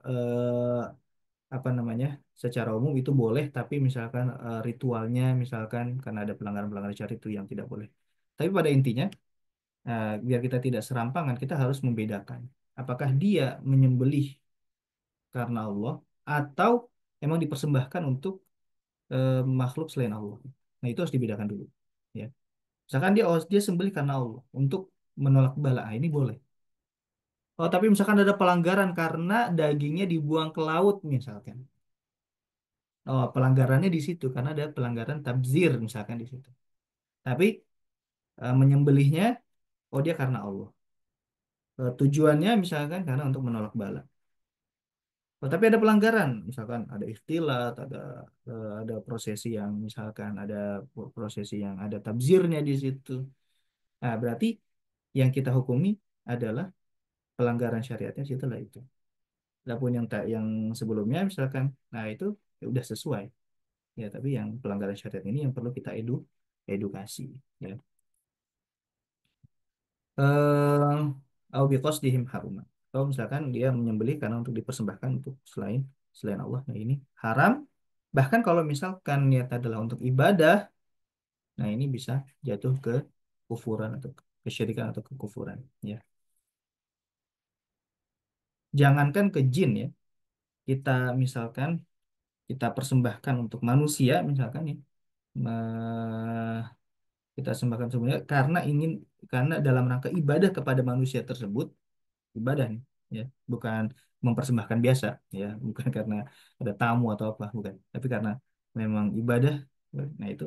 Speaker 2: apa namanya, secara umum itu boleh, tapi misalkan ritualnya misalkan karena ada pelanggaran-pelanggaran syariat itu yang tidak boleh. Tapi pada intinya, biar kita tidak serampangan, kita harus membedakan apakah dia menyembelih karena Allah atau emang dipersembahkan untuk makhluk selain Allah. Nah, itu harus dibedakan dulu, ya. Misalkan dia sembelih karena Allah untuk menolak bala, ini boleh. Oh, tapi misalkan ada pelanggaran karena dagingnya dibuang ke laut misalkan. Oh, pelanggarannya di situ karena ada pelanggaran tabzir misalkan di situ. Tapi menyembelihnya Oh dia karena Allah. Tujuannya misalkan karena untuk menolak bala. Oh, tapi ada pelanggaran, misalkan ada ikhtilat, ada prosesi yang misalkan ada prosesi yang ada tabzirnya di situ. Nah, berarti yang kita hukumi adalah pelanggaran syariatnya setelah itu. Adapun yang tak yang sebelumnya misalkan, nah itu ya udah sesuai. Ya, tapi yang pelanggaran syariat ini yang perlu kita edukasi. Ya. Eh, au biqasdihim haruma. Atau misalkan dia menyembelih karena untuk dipersembahkan untuk selain selain Allah. Nah, ini haram. Bahkan kalau misalkan niat adalah untuk ibadah, nah ini bisa jatuh ke kufuran atau kesyirikan atau kekufuran. Ya. Jangankan ke jin ya, kita misalkan kita persembahkan untuk manusia misalkan ya, kita sembahkan sebenarnya karena dalam rangka ibadah kepada manusia tersebut, ibadah nih ya, bukan mempersembahkan biasa ya, bukan karena ada tamu atau apa, bukan, tapi karena memang ibadah. Nah itu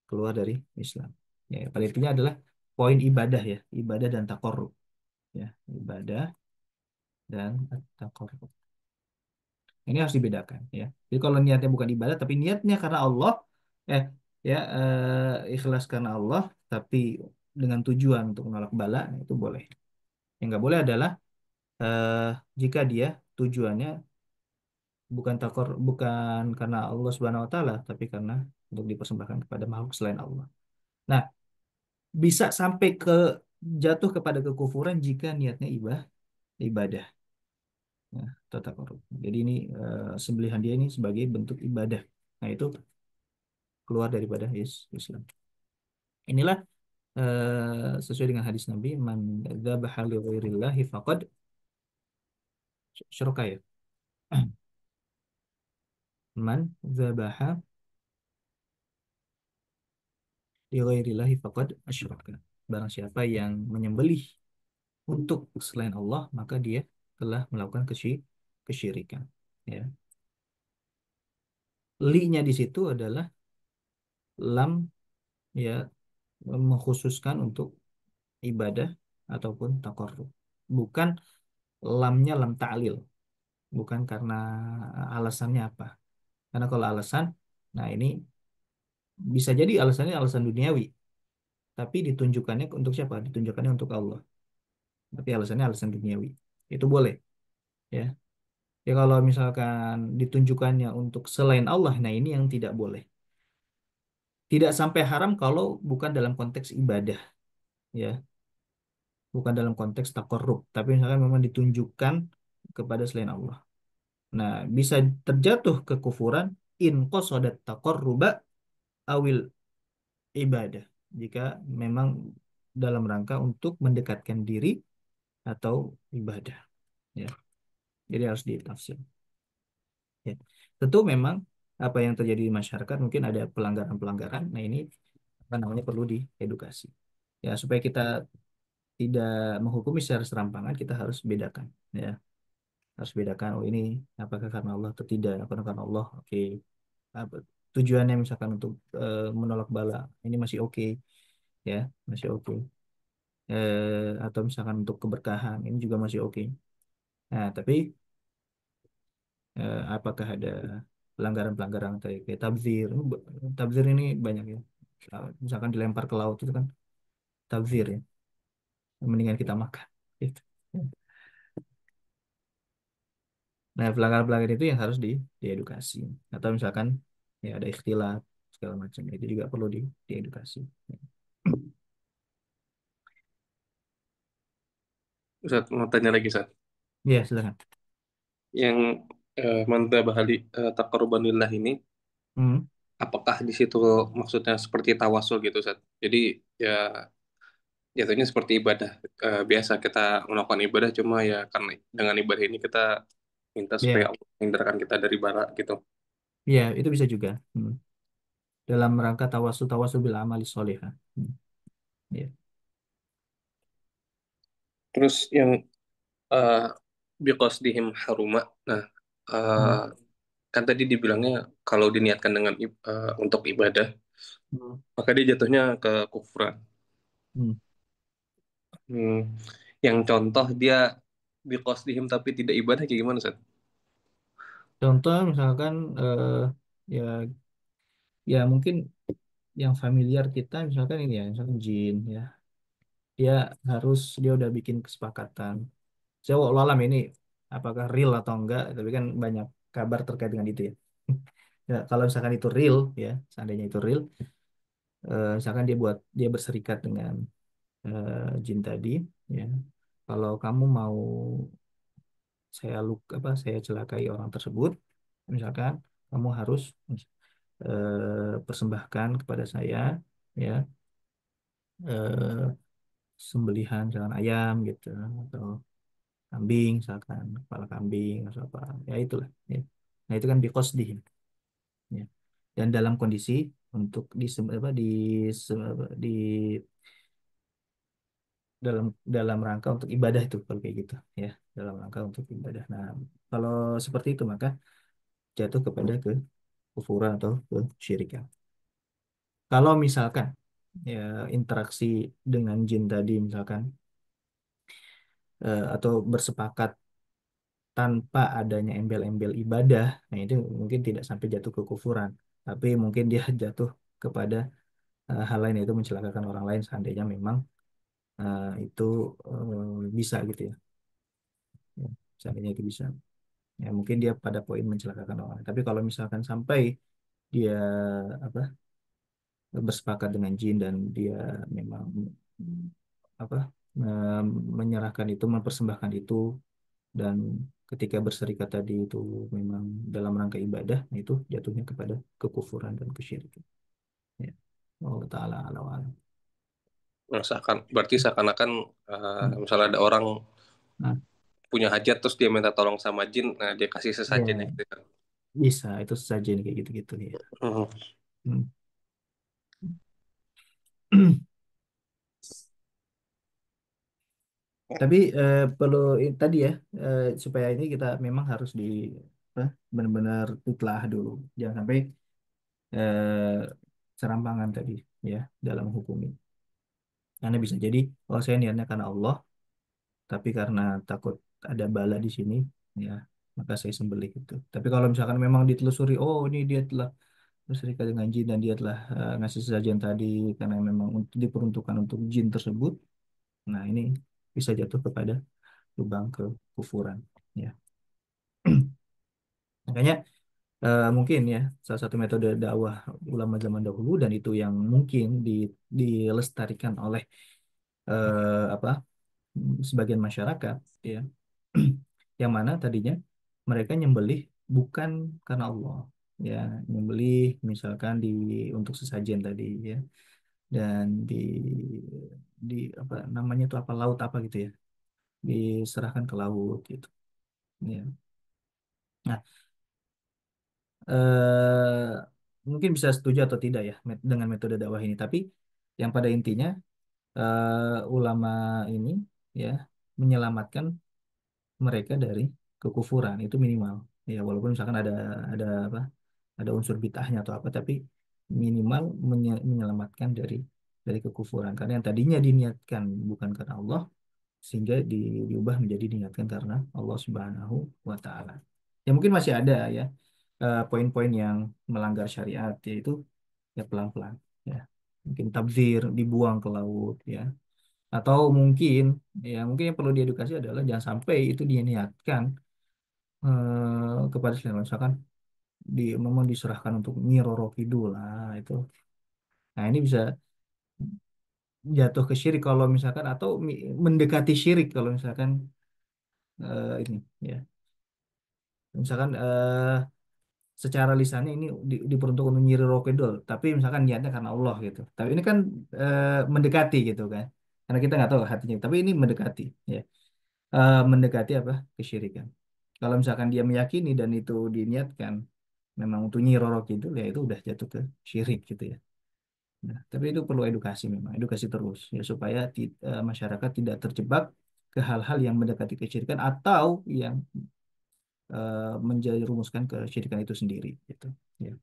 Speaker 2: keluar dari Islam ya. Pada intinya adalah poin ibadah ya, ibadah dan takorup ya, ibadah dan takorup ini harus dibedakan ya. Jadi kalau niatnya bukan ibadah tapi niatnya karena Allah, eh ya ikhlas karena Allah tapi dengan tujuan untuk menolak bala, nah, itu boleh. Yang nggak boleh adalah eh, jika dia tujuannya bukan karena Allah Subhanahu Wa Taala, tapi karena untuk dipersembahkan kepada makhluk selain Allah. Nah, bisa sampai ke jatuh kepada kekufuran jika niatnya ibadah, ya, atau takarrub. Jadi ini sembelihan dia ini sebagai bentuk ibadah. Nah, itu keluar daripada Islam. Inilah sesuai dengan hadis Nabi, man dzabaha li ghairillahi faqad syuraka ya. Man dzabaha li ghairillahi faqad asyraka. Barang siapa yang menyembelih untuk selain Allah, maka dia telah melakukan kesyirikan. Ya. Li-nya di situ adalah lam ya, mengkhususkan untuk ibadah ataupun takarrub. Bukan lamnya lam ta'lil, bukan karena alasannya apa. Karena kalau alasan, nah ini bisa jadi alasannya alasan duniawi, tapi ditunjukkannya untuk siapa? Ditunjukkannya untuk Allah. Tapi alasannya alasan duniawi. Itu boleh, ya. Ya kalau misalkan ditunjukkannya untuk selain Allah, nah ini yang tidak boleh. Tidak sampai haram kalau bukan dalam konteks ibadah, ya. Bukan dalam konteks takarrub, tapi misalkan memang ditunjukkan kepada selain Allah. Nah, bisa terjatuh ke kufuran in qasadat taqarruba awil ibadah jika memang dalam rangka untuk mendekatkan diri atau ibadah ya. Jadi harus ditafsir ya. Tentu memang apa yang terjadi di masyarakat mungkin ada pelanggaran-pelanggaran. Nah, ini apa namanya perlu diedukasi. Ya, supaya kita tidak menghukumi secara serampangan, kita harus bedakan ya. Harus bedakan oh ini apakah karena Allah atau tidak. Apakah karena Allah oke. Apa, tujuannya misalkan untuk menolak bala ini masih oke ya, masih oke. Atau misalkan untuk keberkahan ini juga masih oke. Nah, tapi apakah ada pelanggaran-pelanggaran kayak tabzir? Tabzir ini banyak ya. Misalkan dilempar ke laut itu kan tabzir ya. Mendingan kita makan. Gitu. Nah, pelanggaran-pelanggaran itu yang harus diedukasi. Atau misalkan ya ada ikhtilat segala macam itu juga perlu diedukasi.
Speaker 1: Ustaz, mau tanya lagi, Ustaz.
Speaker 2: Ya, silakan.
Speaker 1: Yang manta bahali taqarrubanillah ini,
Speaker 2: Hmm.
Speaker 1: apakah di situ maksudnya seperti tawasul gitu, Ustaz? Jadi ya jatuhnya seperti ibadah biasa kita melakukan ibadah cuma ya karena dengan ibadah ini kita minta supaya
Speaker 2: Ya,
Speaker 1: Allah menghindarkan kita dari bara gitu.
Speaker 2: ya itu bisa juga. Hmm. Dalam rangka tawasul tawasul bil amali sholihah. Hmm. Ya.
Speaker 1: Terus yang uh, biqasdihim haruma. Nah,
Speaker 2: Hmm.
Speaker 1: eh, kan tadi dibilangnya kalau diniatkan dengan untuk ibadah,
Speaker 2: Hmm.
Speaker 1: maka dia jatuhnya ke kufuran.
Speaker 2: Hmm.
Speaker 1: Hmm. Yang contoh dia biqasdihim tapi tidak ibadah kayak gimana, Ustaz?
Speaker 2: Contoh misalkan ya ya mungkin yang familiar kita misalkan ini ya, misalkan jin ya. Dia udah bikin kesepakatan. Saya wallahu alam ini apakah real atau enggak, tapi kan banyak kabar terkait dengan itu ya. Ya, kalau misalkan itu real ya, seandainya itu real, misalkan dia berserikat dengan jin tadi ya. Kalau kamu mau saya celakai orang tersebut, misalkan kamu harus persembahkan kepada saya ya eh, sembelihan misalkan ayam gitu atau kambing misalkan kepala kambing atau apa ya itulah ya. Nah itu kan biqasdihim ya. Dan dalam kondisi untuk di dalam dalam rangka untuk ibadah itu kalau kayak gitu ya, dalam rangka untuk ibadah. Nah kalau seperti itu maka jatuh kepada kekufuran atau kesyirikan. Kalau misalkan ya interaksi dengan jin tadi misalkan atau bersepakat tanpa adanya embel-embel ibadah, nah itu mungkin tidak sampai jatuh ke kufuran, tapi mungkin dia jatuh kepada hal lain yaitu mencelakakan orang lain seandainya memang itu bisa gitu ya. Ya, seandainya itu bisa. Ya mungkin dia pada poin mencelakakan orang. Tapi kalau misalkan sampai dia apa bersepakat dengan jin dan dia memang apa eh, menyerahkan itu, mempersembahkan itu dan ketika berserikat tadi itu memang dalam rangka ibadah, nah itu jatuhnya kepada kekufuran dan kesyirikan. Ya. Allah Ta'ala ala wa alam.
Speaker 1: Nah, berarti seakan-akan misalnya ada orang
Speaker 2: Nah,
Speaker 1: punya hajat terus dia minta tolong sama jin, nah dia kasih sesajen ya
Speaker 2: ya
Speaker 1: gitu kan.
Speaker 2: bisa itu saja nih kayak gitu-gitu ya.
Speaker 1: Hmm.
Speaker 2: Hmm. Tapi perlu tadi ya supaya ini kita memang harus apa, benar-benar tutlah dulu. Jangan sampai serampangan tadi ya dalam hukum ini. Karena bisa jadi oh saya niatnya karena Allah, tapi karena takut ada bala di sini ya maka saya sembelih itu. Tapi kalau misalkan memang ditelusuri oh ini dia telah berserikat dengan jin dan dia telah ngasih sesajen tadi karena memang diperuntukkan untuk jin tersebut, nah ini bisa jatuh kepada lubang kekufuran ya. Makanya mungkin ya salah satu metode dakwah ulama zaman dahulu dan itu yang mungkin dilestarikan oleh apa sebagian masyarakat ya yang mana tadinya mereka nyembelih bukan karena Allah ya, nyembelih misalkan untuk sesajen tadi ya dan di apa namanya itu apa laut apa gitu ya, diserahkan ke laut gitu ya. Nah mungkin bisa setuju atau tidak ya dengan metode dakwah ini, tapi yang pada intinya ulama ini ya menyelamatkan mereka dari kekufuran itu minimal ya, walaupun misalkan ada apa ada unsur bid'ahnya atau apa, tapi minimal menyelamatkan dari kekufuran karena yang tadinya diniatkan bukan karena Allah sehingga diubah menjadi diniatkan karena Allah Subhanahu wa taala. Ya mungkin masih ada ya poin-poin yang melanggar syariat yaitu ya pelan-pelan ya. Mungkin tabzir dibuang ke laut ya. Atau mungkin ya mungkin yang perlu diedukasi adalah jangan sampai itu diniatkan kepada selain misalkan memang diserahkan untuk Nyi Roro Kidul lah itu. Nah, ini bisa jatuh ke syirik kalau misalkan atau mendekati syirik kalau misalkan ini ya. Misalkan secara lisannya ini diperuntukkan untuk Nyi Roro Kidul, tapi misalkan niatnya karena Allah gitu. Tapi ini kan mendekati gitu kan. Karena kita nggak tahu hatinya, tapi ini mendekati ya. Mendekati apa? Kesyirikan. Kalau misalkan dia meyakini dan itu diniatkan memang untuk Nyi Roro Kidul ya itu udah jatuh ke syirik gitu ya. Nah, tapi itu perlu edukasi memang, edukasi terus ya supaya masyarakat tidak terjebak ke hal-hal yang mendekati kesyirikan atau yang menjerumuskan kesyirikan itu sendiri gitu. Ya.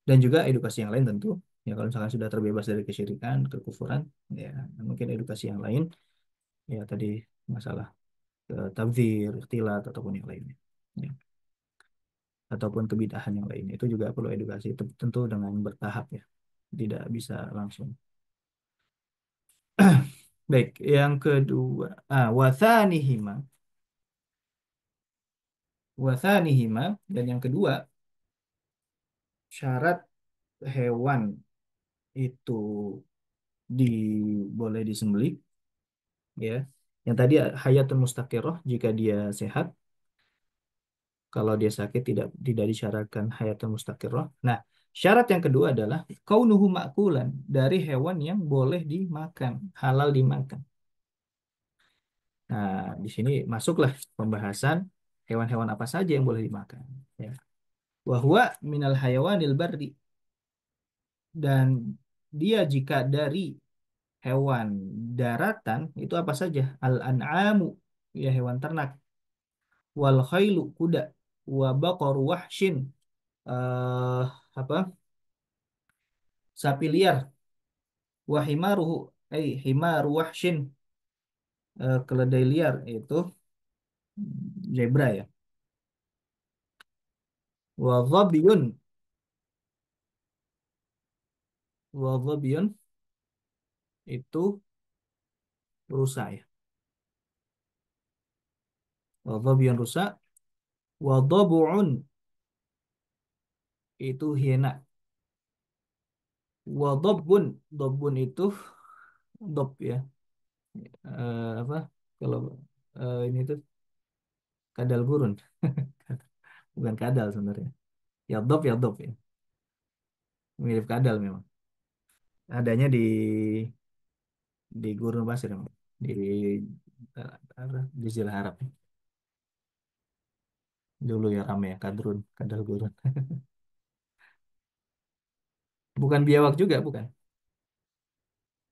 Speaker 2: Dan juga edukasi yang lain tentu. Ya kalau misalkan sudah terbebas dari kesyirikan, kekufuran, ya mungkin edukasi yang lain, ya tadi masalah tabdzir, ikhtilat ataupun yang lainnya. Ya. Ataupun kebidahan yang lainnya itu juga perlu edukasi tentu dengan bertahap ya. Tidak bisa langsung. Baik, yang kedua, wathanihima dan yang kedua syarat hewan itu boleh disembelih ya. Yang tadi hayatun mustaqirrah jika dia sehat, kalau dia sakit tidak disyaratkan hayatun mustaqirrah. Nah, syarat yang kedua adalah kaunuhu ma'kulan dari hewan yang boleh dimakan, halal dimakan. Nah, di sini masuklah pembahasan hewan-hewan apa saja yang boleh dimakan ya. Wahwa minal hayawanil barri dan dia jika dari hewan daratan itu apa saja? Al-an'amu ya hewan ternak, wal khailu kuda, wa baqaru wahshin eh apa? Sapi liar, wa himaruhu himaru wahshin keledai liar itu zebra ya. Wa dhabiyun wa dhabiyun itu rusa ya. Wa dhabiyun rusa, wa dhabu'un itu hiena. Wa dhabbun itu dob ya. Apa kalau ini tuh kadal gurun bukan kadal sebenarnya ya dob ya mirip kadal memang adanya di gurun pasir memang di apa Jazirah Arab dulu ya ramai ya kadal gurun bukan biawak juga bukan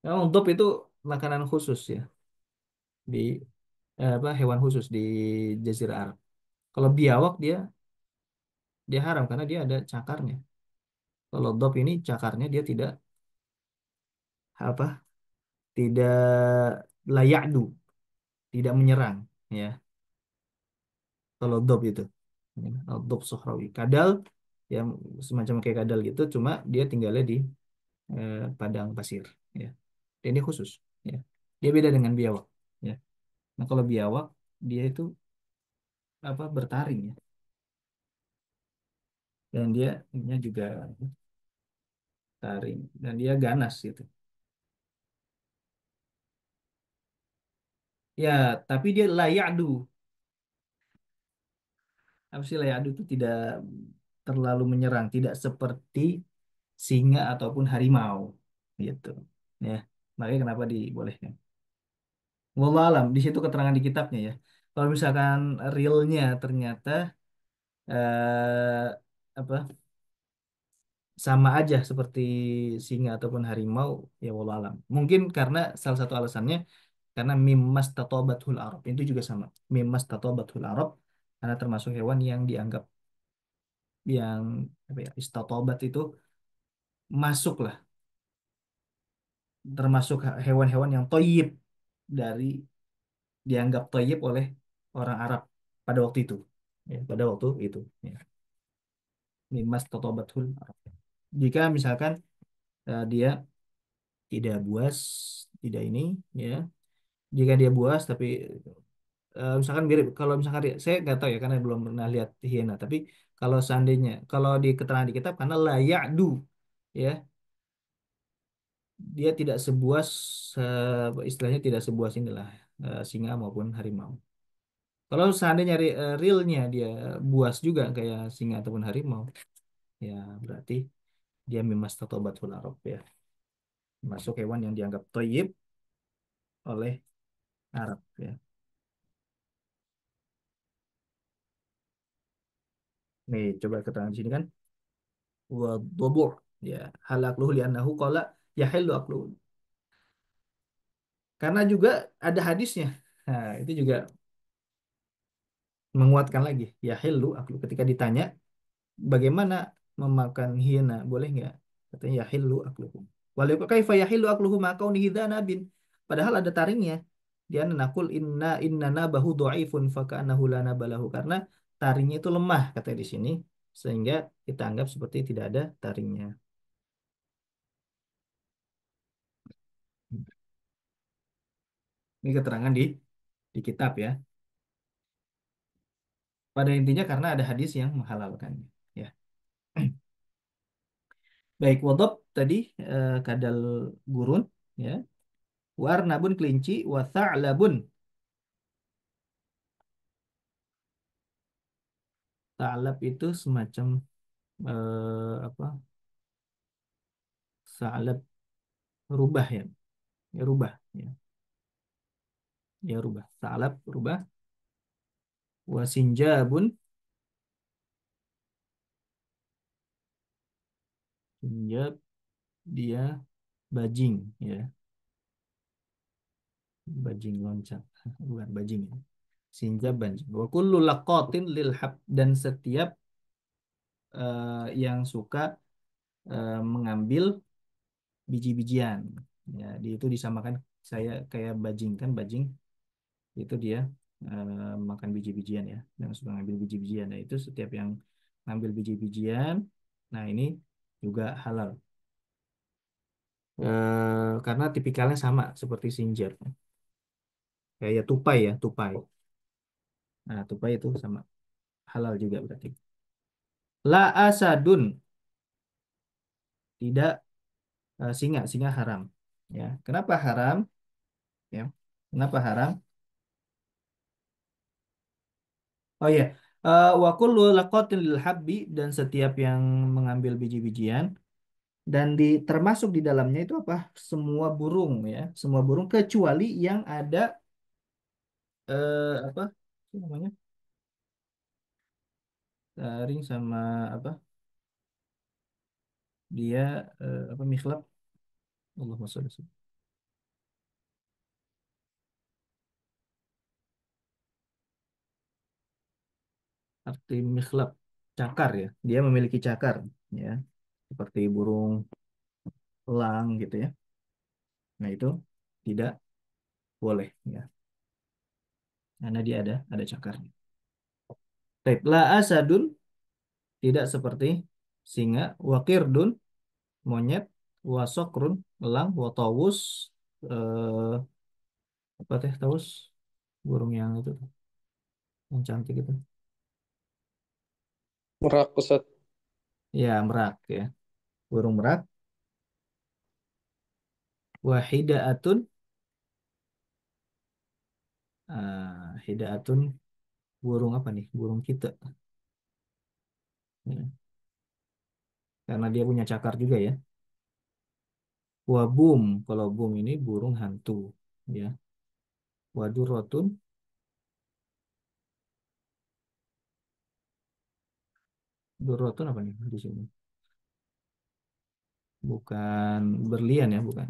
Speaker 2: memang dob itu makanan khusus ya di apa hewan khusus di Jazirah Arab kalau biawak dia haram karena dia ada cakarnya kalau dob ini cakarnya dia apa tidak layakdu tidak menyerang ya kalau dob itu ya, dob suhrawi kadal ya semacam kayak kadal gitu cuma dia tinggalnya di padang pasir ya dan ini khusus ya dia beda dengan biawak ya nah kalau biawak dia itu apa bertaring ya dan dia ininya juga taring dan dia ganas gitu ya tapi dia layakdu apa sih layakdu itu tidak terlalu menyerang tidak seperti singa ataupun harimau gitu ya makanya kenapa dibolehkan wallah alam di situ keterangan di kitabnya ya kalau misalkan realnya ternyata apa sama aja seperti singa ataupun harimau ya wallah alam mungkin karena salah satu alasannya karena mimmas tatobatul arab itu juga sama mimmas tatobatul arab karena termasuk hewan yang dianggap yang apa ya istatobat itu masuk lah termasuk hewan-hewan yang toyib dari dianggap toyib oleh orang Arab pada waktu itu ya, pada waktu itu ya. Mimas totobatul Arab. Jika misalkan dia tidak buas tidak ini ya jika dia buas tapi misalkan mirip kalau misalkan saya nggak tahu ya karena belum pernah lihat hiena tapi kalau seandainya kalau di keterangan di kitab karena layak du ya dia tidak sebuas istilahnya tidak sebuas inilah singa maupun harimau. Kalau seandainya realnya dia buas juga kayak singa ataupun harimau, ya berarti dia mimas tatobatul Arab ya. Masuk hewan yang dianggap toyib oleh Arab ya. Nih coba keterangan di sini kan wa dhubur ya hal akluhu li'annahu qala yahillu akluhu. Karena juga ada hadisnya. Nah, itu juga menguatkan lagi yahillu aklu ketika ditanya bagaimana memakan hiena boleh nggak? Katanya yahillu akluhu. Walau kaifa yahillu akluhu ma kaunihi dzanabin. Padahal ada taringnya. Dia nakul inna nabahu dhaifun fa ka'annahu la nabalahu, karena taringnya itu lemah kata di sini, sehingga kita anggap seperti tidak ada taringnya. Ini keterangan di kitab ya. Pada intinya karena ada hadis yang menghalalkannya. Ya. Baik, wadab tadi kadal gurun, ya. Warnabun kelinci, wa tha'labun. Ta'lab itu semacam apa? Sa'lab rubah ya. Ya rubah ya. Ya rubah. Sa'lab rubah. Wa sinjabun. Sinjab dia bajing ya. Bajing loncat. Bukan bajing ya. Sinjab bajing. Wa kullu laqatin lil hab, dan setiap yang suka mengambil biji-bijian. Ya, itu disamakan saya kayak bajing, kan bajing itu dia makan biji-bijian ya, yang suka ngambil biji-bijian. Nah, itu setiap yang ngambil biji-bijian, nah ini juga halal. Karena tipikalnya sama seperti sinjir. Kayak tupai ya, tupai. Nah, tupai itu sama halal juga berarti. La asadun, tidak singa, singa haram. Ya, kenapa haram? Ya, kenapa haram? Oh ya, wa kullu laqatin lil habbi, dan setiap yang mengambil biji-bijian, dan termasuk di dalamnya itu apa? Semua burung ya, semua burung kecuali yang ada apa? Apa namanya? Taring sama apa? Dia apa mikhlab? Allahumma sholli alaihi wasallam. Arti mikhlab, cakar ya. Dia memiliki cakar ya, seperti burung elang gitu ya. Nah, itu tidak boleh ya, karena dia ada cakarnya. Baik, la asadun, tidak seperti singa, wakirdun, monyet, wasokrun, elang, watawus, eh, apa teh tawus, burung yang itu tuh, yang cantik itu.
Speaker 1: Merak Ustaz.
Speaker 2: Ya, merak ya, burung merak. Wahidaatun, hidaatun, burung apa nih? Burung kita. Ya, karena dia punya cakar juga ya. Wabum, kalau bum ini burung hantu ya. Wadurrotun, durrotun apa nih di sini? Bukan berlian ya, bukan.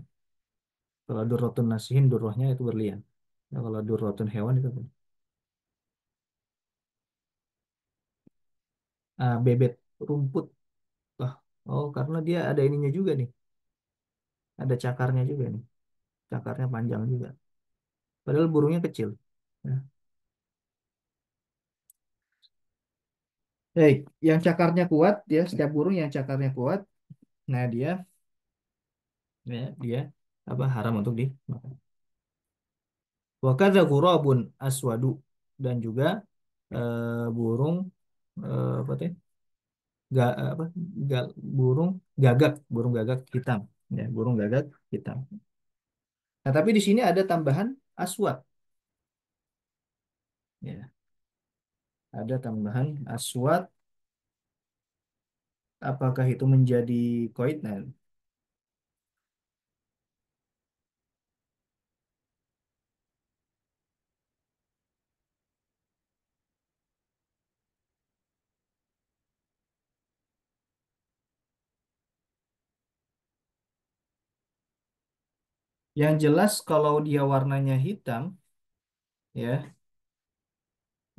Speaker 2: Kalau durrotun nasihin, durrohnya itu berlian. Nah, kalau durrotun hewan itu apa? Bebek rumput. Wah, oh, karena dia ada ininya juga nih. Ada cakarnya juga nih. Cakarnya panjang juga. Padahal burungnya kecil. Nah, baik, yang cakarnya kuat ya, setiap burung yang cakarnya kuat, nah dia apa, haram untuk dimakan. Wa kadza ghurabun aswadu, dan juga burung apa teh? Apa? Burung gagak hitam. Ya, burung gagak hitam. Nah, tapi di sini ada tambahan aswad. Ya, ada tambahan aswad. Apakah itu menjadi koid? Nah, yang jelas kalau dia warnanya hitam, ya,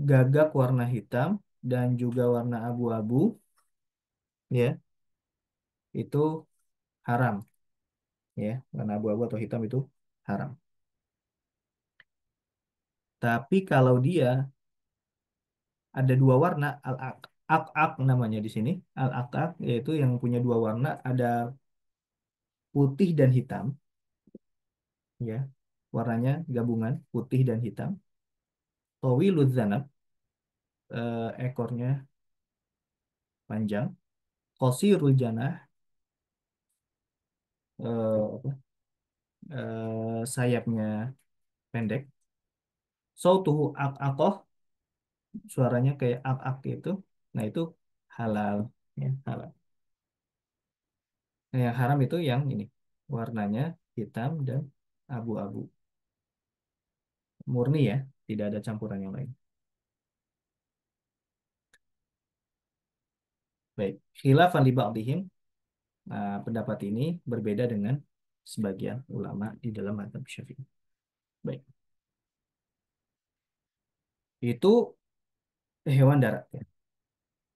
Speaker 2: gagak warna hitam dan juga warna abu-abu, ya, itu haram, ya. Warna abu-abu atau hitam itu haram. Tapi kalau dia ada dua warna, al-ak namanya di sini, al-ak yaitu yang punya dua warna, ada putih dan hitam, ya. Warnanya gabungan putih dan hitam. Tawiludz zanab, ekornya panjang. Qasirul janah, apa, sayapnya pendek. Sautuhu ak-akoh, suaranya kayak ak-ak gitu. Nah, itu halal, ya, halal. Nah, yang haram itu yang ini, warnanya hitam dan abu-abu. Murni ya, tidak ada campuran yang lain. Baik, khilafan li ba'dihim. Nah, pendapat ini berbeda dengan sebagian ulama di dalam mazhab Syafi'i. Baik, itu hewan darat ya.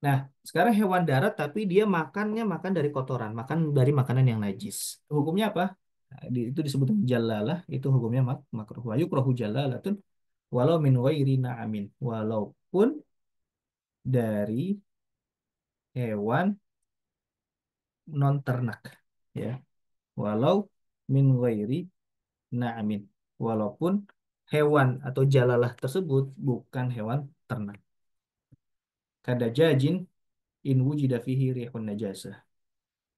Speaker 2: Nah, sekarang hewan darat tapi dia makannya makan dari kotoran, makan dari makanan yang najis. Hukumnya apa? Nah, itu disebut jalalah, itu hukumnya makruh. Wa yukrahu jalalatun walau min ghairi na'amin. Walaupun dari hewan non ternak, ya. Walau min ghairi na'amin. Walaupun hewan atau jalalah tersebut bukan hewan ternak. Kada jajin in wujida fihi rihun najasah.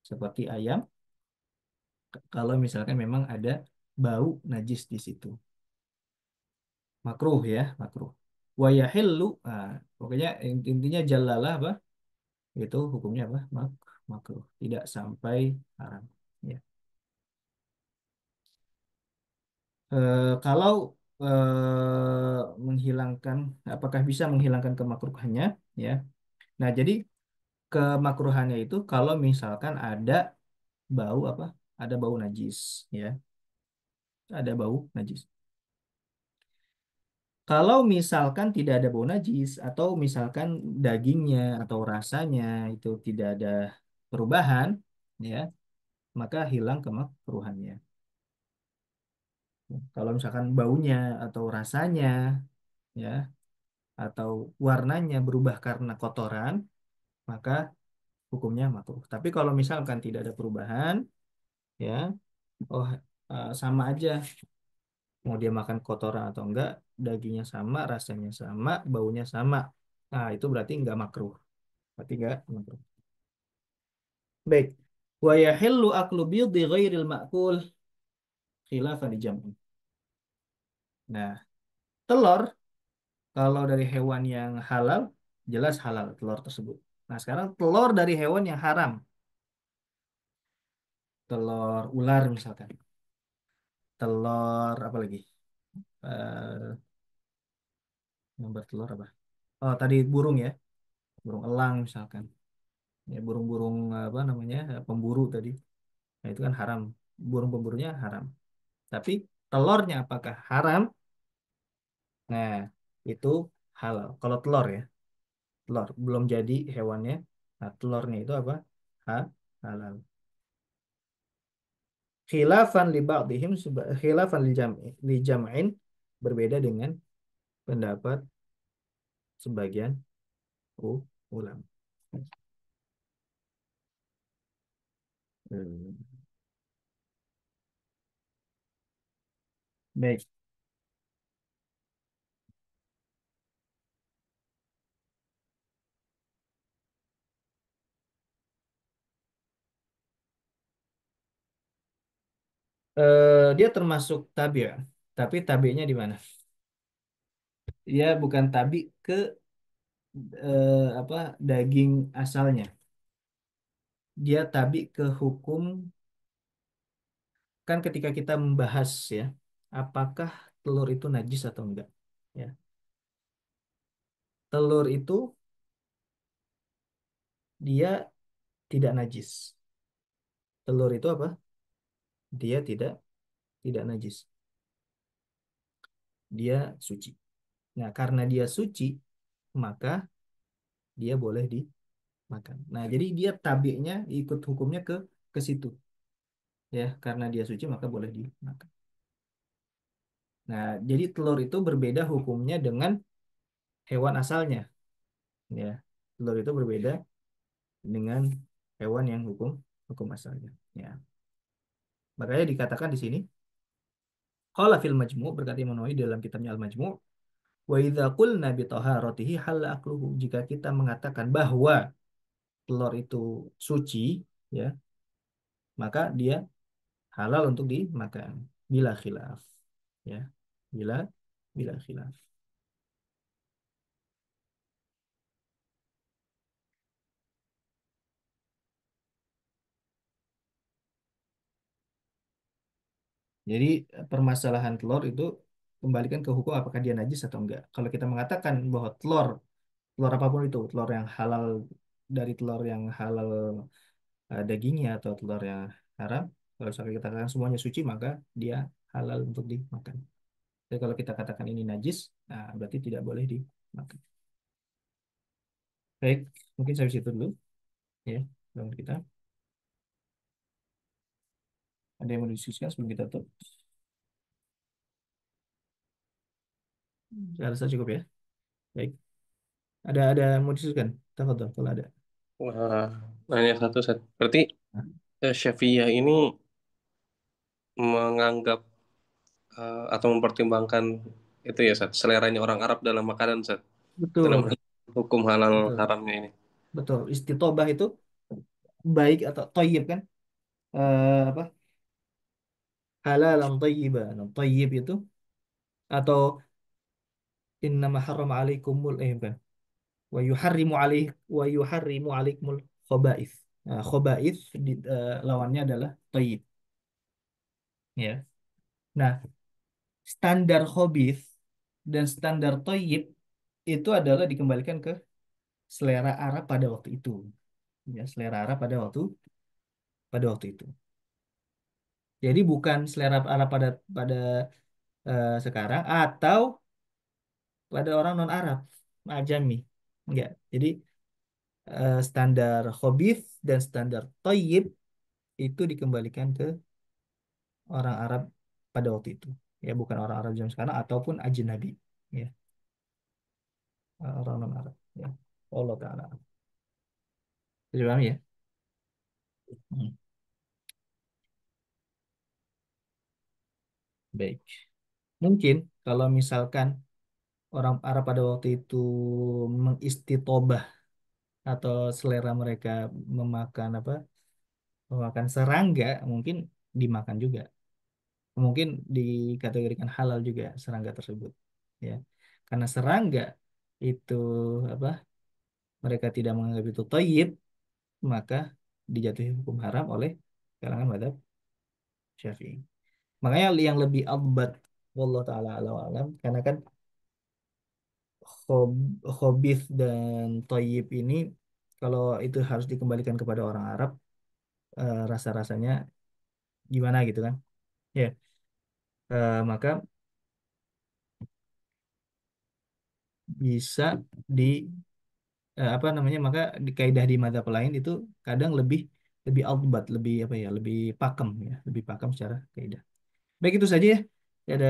Speaker 2: Seperti ayam kalau misalkan memang ada bau najis di situ. Makruh ya, makruh. Wa yahillu, pokoknya intinya jalalah apa? Itu hukumnya apa? Makruh, tidak sampai haram. Ya. Kalau menghilangkan, apakah bisa menghilangkan kemakruhannya? Ya. Nah, jadi kemakruhannya itu kalau misalkan ada bau apa? Ada bau najis, ya. Ada bau najis. Kalau misalkan tidak ada bau najis atau misalkan dagingnya atau rasanya itu tidak ada perubahan, ya, maka hilang kemakruhannya. Kalau misalkan baunya atau rasanya, ya, atau warnanya berubah karena kotoran, maka hukumnya makruh. Tapi kalau misalkan tidak ada perubahan, ya, oh, sama aja, mau dia makan kotoran atau enggak, dagingnya sama, rasanya sama, baunya sama. Nah, itu berarti enggak makruh. Berarti enggak makruh. Baik. Wa yahillu aklu bidhi ghairil ma'kul khilafan li jam'i. Nah, telur kalau dari hewan yang halal jelas halal telur tersebut. Nah, sekarang telur dari hewan yang haram. Telur ular misalkan. Telur apa lagi? Eh, yang bertelur apa? Oh, tadi burung ya. Burung elang misalkan. Ya, burung-burung apa namanya? Pemburu tadi. Nah, itu kan haram. Burung pemburunya haram. Tapi telurnya apakah haram? Nah, itu halal. Kalau telur ya, telur belum jadi hewannya. Nah, telurnya itu apa? Ha, halal. Khilafan li ba'dihim khilafan li jam'in berbeda dengan pendapat sebagian ulama. Hmm. Baik. Dia termasuk tabi ya. Tapi tabinya di mana? Dia bukan tabi ke apa daging asalnya. Dia tabi ke hukum kan ketika kita membahas ya, apakah telur itu najis atau enggak? Ya. Telur itu dia tidak najis. Telur itu apa? Dia tidak najis. Dia suci. Nah, karena dia suci, maka dia boleh dimakan. Nah, jadi dia tabinya ikut hukumnya ke situ. ya, karena dia suci maka boleh dimakan. Nah, jadi telur itu berbeda hukumnya dengan hewan asalnya, ya. Telur itu berbeda dengan hewan yang hukum hukum asalnya, ya. Makanya dikatakan di sini, qala fil majmu' berkata Imam Nawawi dalam kitabnya Al-Majmu', wa idza qulna bi taharatihi hal akluhu, jika kita mengatakan bahwa telur itu suci, ya, maka dia halal untuk dimakan bila khilaf, ya, bila bila khilaf. Jadi permasalahan telur itu kembalikan ke hukum apakah dia najis atau enggak. Kalau kita mengatakan bahwa telur telur apapun itu, telur yang halal dari telur yang halal dagingnya atau telur yang haram, kalau misalkan kita katakan semuanya suci maka dia halal untuk dimakan. Tapi kalau kita katakan ini najis, nah berarti tidak boleh dimakan. Baik, mungkin sampai situ dulu ya. Dengan kita ada yang mau didiskusikan sebelum kita tutup? Saya rasa cukup ya. Baik, ada yang mau didiskusikan? Tafadhol kalau ada.
Speaker 1: Wah, nanya satu set. Berarti
Speaker 2: Nah,
Speaker 1: Syafi'iyah ini menganggap atau mempertimbangkan itu ya Sat, seleranya orang Arab dalam makanan Sat, dalam
Speaker 2: betul,
Speaker 1: hal hukum halal
Speaker 2: betul,
Speaker 1: haramnya ini.
Speaker 2: betul. Istitobah itu baik atau toyib kan? Apa? Halalan thayyiban. Nah, thayyib itu atau innama harrama alaikumul bukan. Wa yuharrimu alaikumul khaba'ith. Nah, khaba'ith lawannya adalah thayyib, ya. Nah, standar khabith dan standar thayyib itu adalah dikembalikan ke selera Arab pada waktu itu. Ya, selera Arab pada waktu itu. Jadi bukan selera Arab pada pada sekarang atau pada orang non Arab, Ajami. Enggak. Jadi standar khabith dan standar thayyib itu dikembalikan ke orang Arab pada waktu itu. Ya, bukan orang Arab zaman sekarang ataupun ajnabi. Ya, orang non Arab. Ya. Allah Ta'ala. Jadi paham ya? Hmm. Baik. Mungkin kalau misalkan orang Arab pada waktu itu mengistitobah atau selera mereka memakan apa? Memakan serangga, mungkin dimakan juga. Mungkin dikategorikan halal juga serangga tersebut. Ya. Karena serangga itu apa? Mereka tidak menganggap itu thayyib, maka dijatuhi hukum haram oleh kalangan mazhab Syafi'i. Makanya yang lebih abad wallahu taala alam alam karena kan khobith dan thayyib ini kalau itu harus dikembalikan kepada orang Arab, rasa-rasanya gimana gitu kan. Ya, maka bisa di apa namanya maka di kaidah di mazhab lain itu kadang lebih lebih outbat lebih apa ya lebih pakem ya lebih pakem secara kaidah. Baik itu saja ya. Tidak ada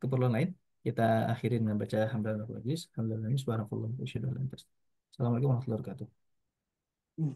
Speaker 2: keperluan lain. Kita akhiri dengan baca hamdalah wa ajis. Alhamdulillah subhanallahi wa bihamdihi. Assalamualaikum warahmatullahi wabarakatuh.
Speaker 1: Hmm.